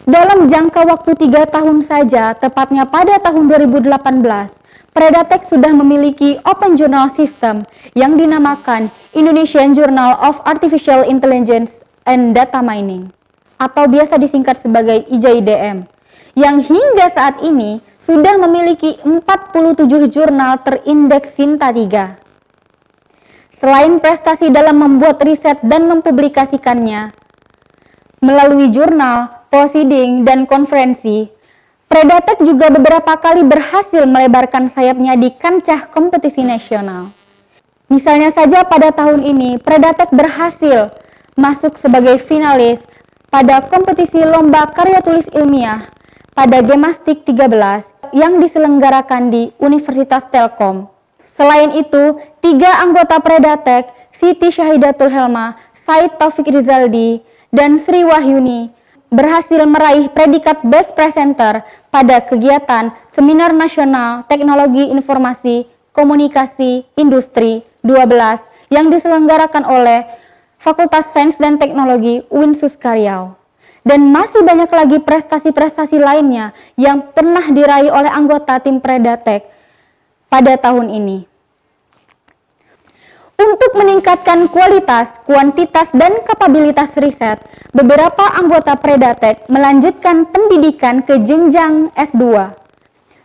dalam jangka waktu 3 tahun saja, tepatnya pada tahun 2018, Predatek sudah memiliki Open Journal System yang dinamakan Indonesian Journal of Artificial Intelligence and Data Mining, atau biasa disingkat sebagai IJIDM, yang hingga saat ini sudah memiliki 47 jurnal terindeks Sinta 3. Selain prestasi dalam membuat riset dan mempublikasikannya melalui jurnal, proceeding, dan konferensi, Predatek juga beberapa kali berhasil melebarkan sayapnya di kancah kompetisi nasional. Misalnya saja pada tahun ini, Predatek berhasil masuk sebagai finalis pada kompetisi lomba karya tulis ilmiah pada Gemastik 13 yang diselenggarakan di Universitas Telkom. Selain itu, 3 anggota Predatek, Siti Syahidatul Helma, Said Taufik Rizaldi, dan Sri Wahyuni, berhasil meraih predikat Best Presenter pada kegiatan Seminar Nasional Teknologi Informasi Komunikasi Industri 12 yang diselenggarakan oleh Fakultas Sains dan Teknologi UIN Suskariau. Dan masih banyak lagi prestasi-prestasi lainnya yang pernah diraih oleh anggota tim Predatek pada tahun ini. Untuk meningkatkan kualitas, kuantitas, dan kapabilitas riset, beberapa anggota Predatek melanjutkan pendidikan ke jenjang S2.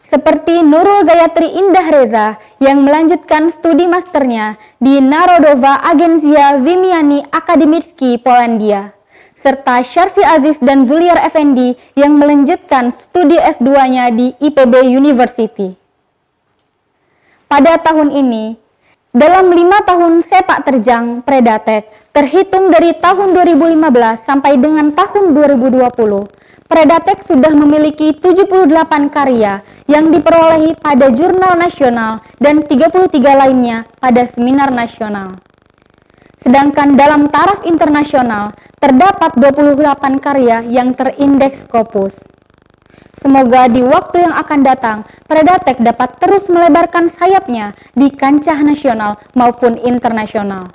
Seperti Nurul Gayatri Indah Reza yang melanjutkan studi masternya di Narodowa Agencja Wymiany Akademickiej Polandia. serta Syarfi Aziz dan Zuliar Effendi yang melanjutkan studi S2-nya di IPB University. Pada tahun ini, dalam 5 tahun sepak terjang Predatek, terhitung dari tahun 2015 sampai dengan tahun 2020, Predatek sudah memiliki 78 karya yang diperolehi pada jurnal nasional dan 33 lainnya pada seminar nasional. Sedangkan dalam taraf internasional, terdapat 28 karya yang terindeks Scopus. Semoga di waktu yang akan datang, Predatek dapat terus melebarkan sayapnya di kancah nasional maupun internasional,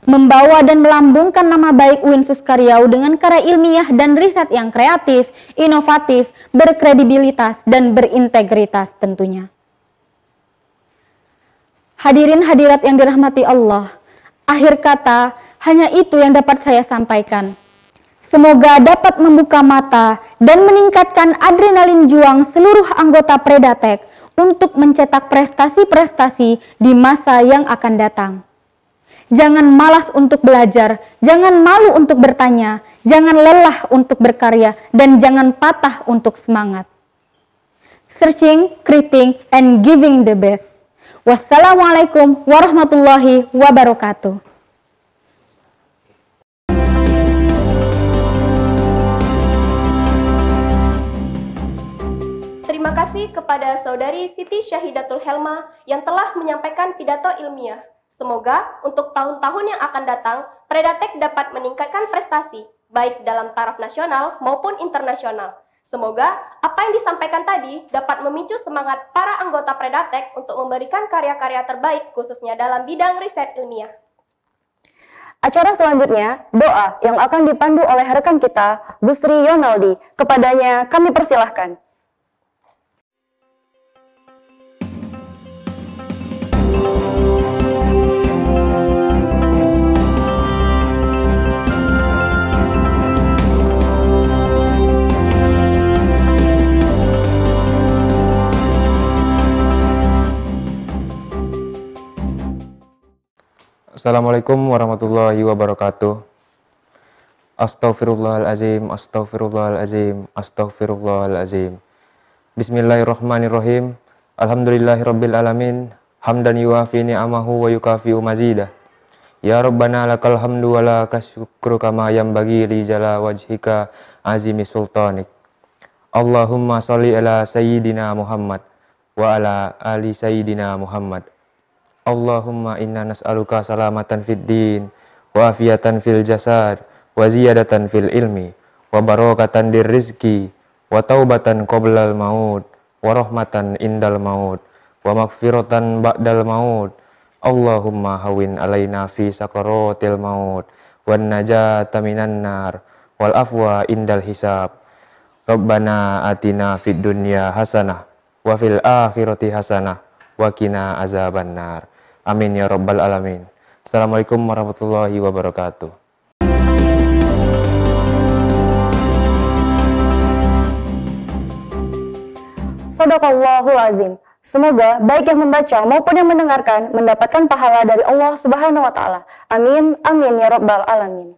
membawa dan melambungkan nama baik UIN Suskariau dengan karya ilmiah dan riset yang kreatif, inovatif, berkredibilitas, dan berintegritas tentunya. Hadirin hadirat yang dirahmati Allah, akhir kata hanya itu yang dapat saya sampaikan. Semoga dapat membuka mata dan meningkatkan adrenalin juang seluruh anggota Predatek untuk mencetak prestasi-prestasi di masa yang akan datang. Jangan malas untuk belajar, jangan malu untuk bertanya, jangan lelah untuk berkarya, dan jangan patah untuk semangat. Searching, creating, and giving the best. Wassalamualaikum warahmatullahi wabarakatuh. Terima kasih kepada Saudari Siti Syahidatul Helma yang telah menyampaikan pidato ilmiah. Semoga untuk tahun-tahun yang akan datang, Predatek dapat meningkatkan prestasi, baik dalam taraf nasional maupun internasional. Semoga apa yang disampaikan tadi dapat memicu semangat para anggota Predatek untuk memberikan karya-karya terbaik khususnya dalam bidang riset ilmiah. Acara selanjutnya, doa yang akan dipandu oleh rekan kita, Gusri Yonaldi. Kepadanya kami persilahkan. Assalamualaikum warahmatullahi wabarakatuh. Astaghfirullahalazim, astaghfirullahalazim, astaghfirullahalazim. Bismillahirrahmanirrahim. Alhamdulillahirabbil alamin. Hamdan yuwafi ni'amahu wa yukafi'u mazidah. Ya Rabbana lakal hamdu wa lakas syukru kama yanbaghi li jala wajhika azimi sultanik. Allahumma sholli ala sayyidina Muhammad wa ala ali sayyidina Muhammad. Allahumma inna nas'aluka salamatan fid din wa afiyatan fil jasad wa ziyadatan fil ilmi wa barakatan dir rizki wa taubatan qoblal maut wa rahmatan indal maut wa maghfiratan ba'dal maut. Allahumma hawin alaina fi sakaratil maut wan najata minan nar wal afwa indal hisab. Rabbana atina fid dunya hasanah wa fil akhirati hasanah wa qina azabannar. Amin ya rabbal alamin. Assalamualaikum warahmatullahi wabarakatuh. Shadaqallahul azim. Semoga baik yang membaca maupun yang mendengarkan mendapatkan pahala dari Allah Subhanahu wa taala. Amin, amin ya rabbal alamin.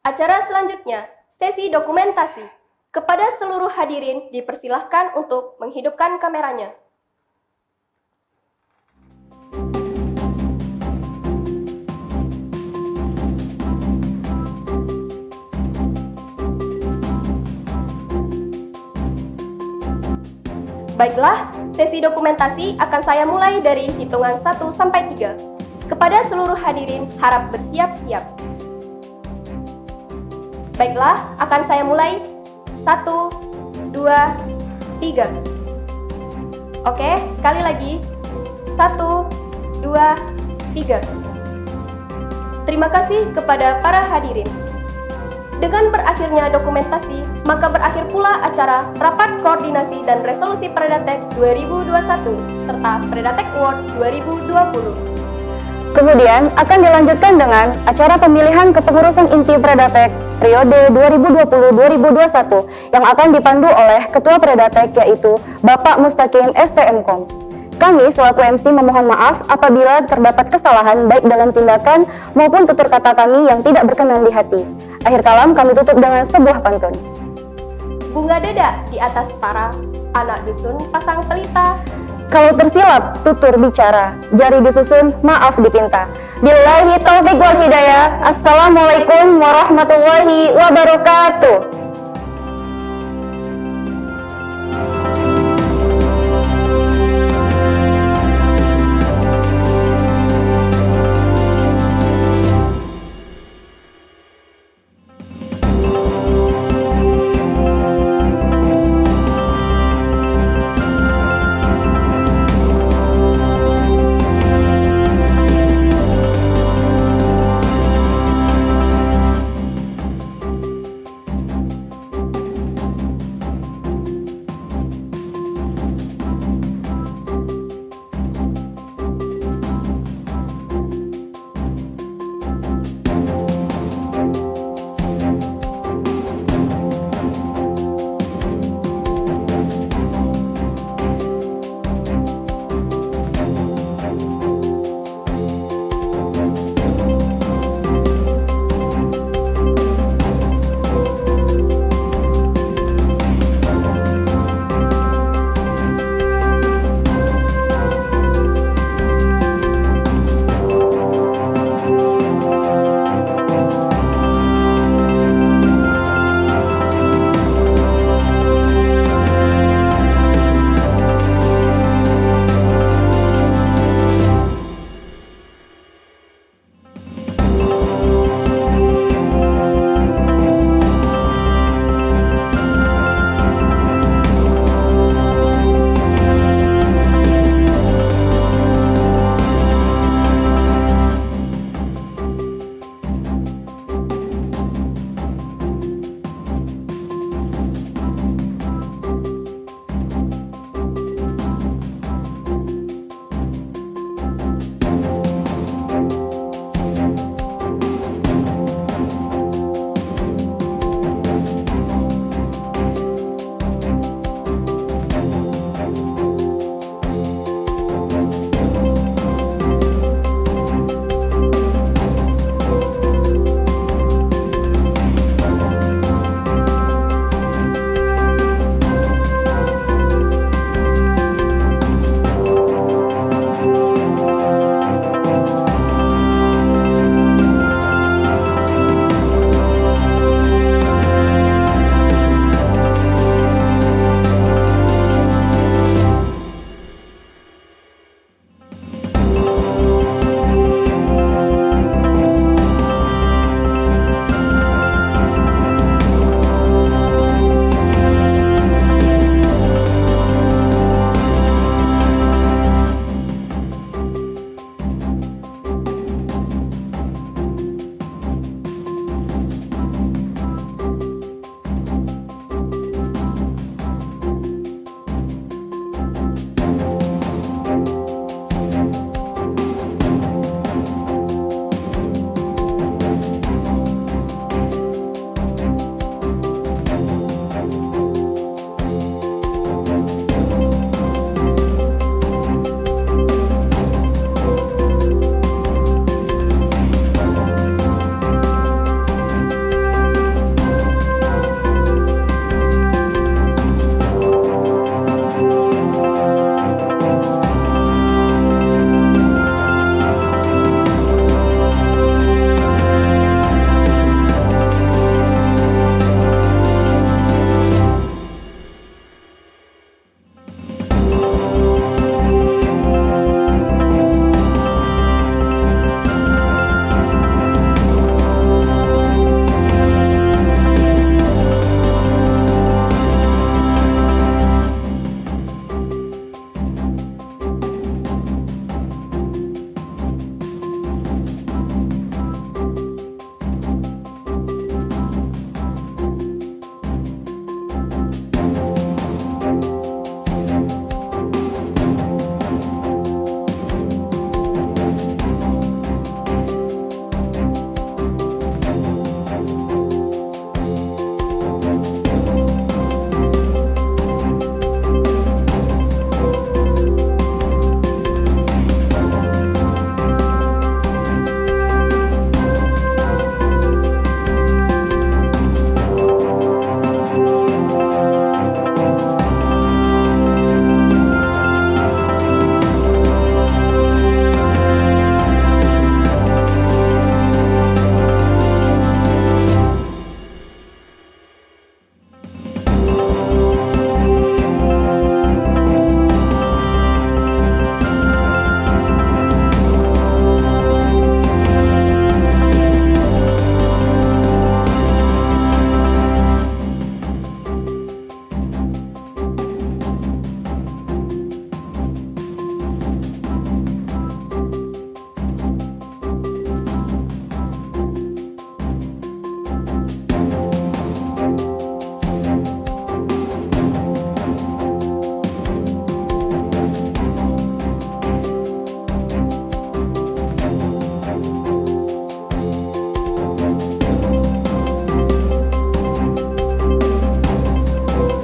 Acara selanjutnya, sesi dokumentasi. Kepada seluruh hadirin dipersilahkan untuk menghidupkan kameranya. Baiklah, sesi dokumentasi akan saya mulai dari hitungan 1 sampai 3. Kepada seluruh hadirin, harap bersiap-siap. Baiklah, akan saya mulai 1, 2, 3. Oke, sekali lagi. 1, 2, 3. Terima kasih kepada para hadirin. Dengan berakhirnya dokumentasi, maka berakhir pula acara Rapat Koordinasi dan Resolusi Predatek 2021 serta Predatek Award 2020. Kemudian akan dilanjutkan dengan acara pemilihan kepengurusan inti Predatek periode 2020-2021 yang akan dipandu oleh Ketua Predatek yaitu Bapak Mustaqim STMkom. Kami selaku MC memohon maaf apabila terdapat kesalahan baik dalam tindakan maupun tutur kata kami yang tidak berkenan di hati. Akhir kalam kami tutup dengan sebuah pantun. Bunga dedak di atas para, anak dusun pasang pelita. Kalau tersilap tutur bicara, jari disusun, maaf dipinta. Billahi taufiq wal hidayah. Assalamualaikum warahmatullahi wabarakatuh.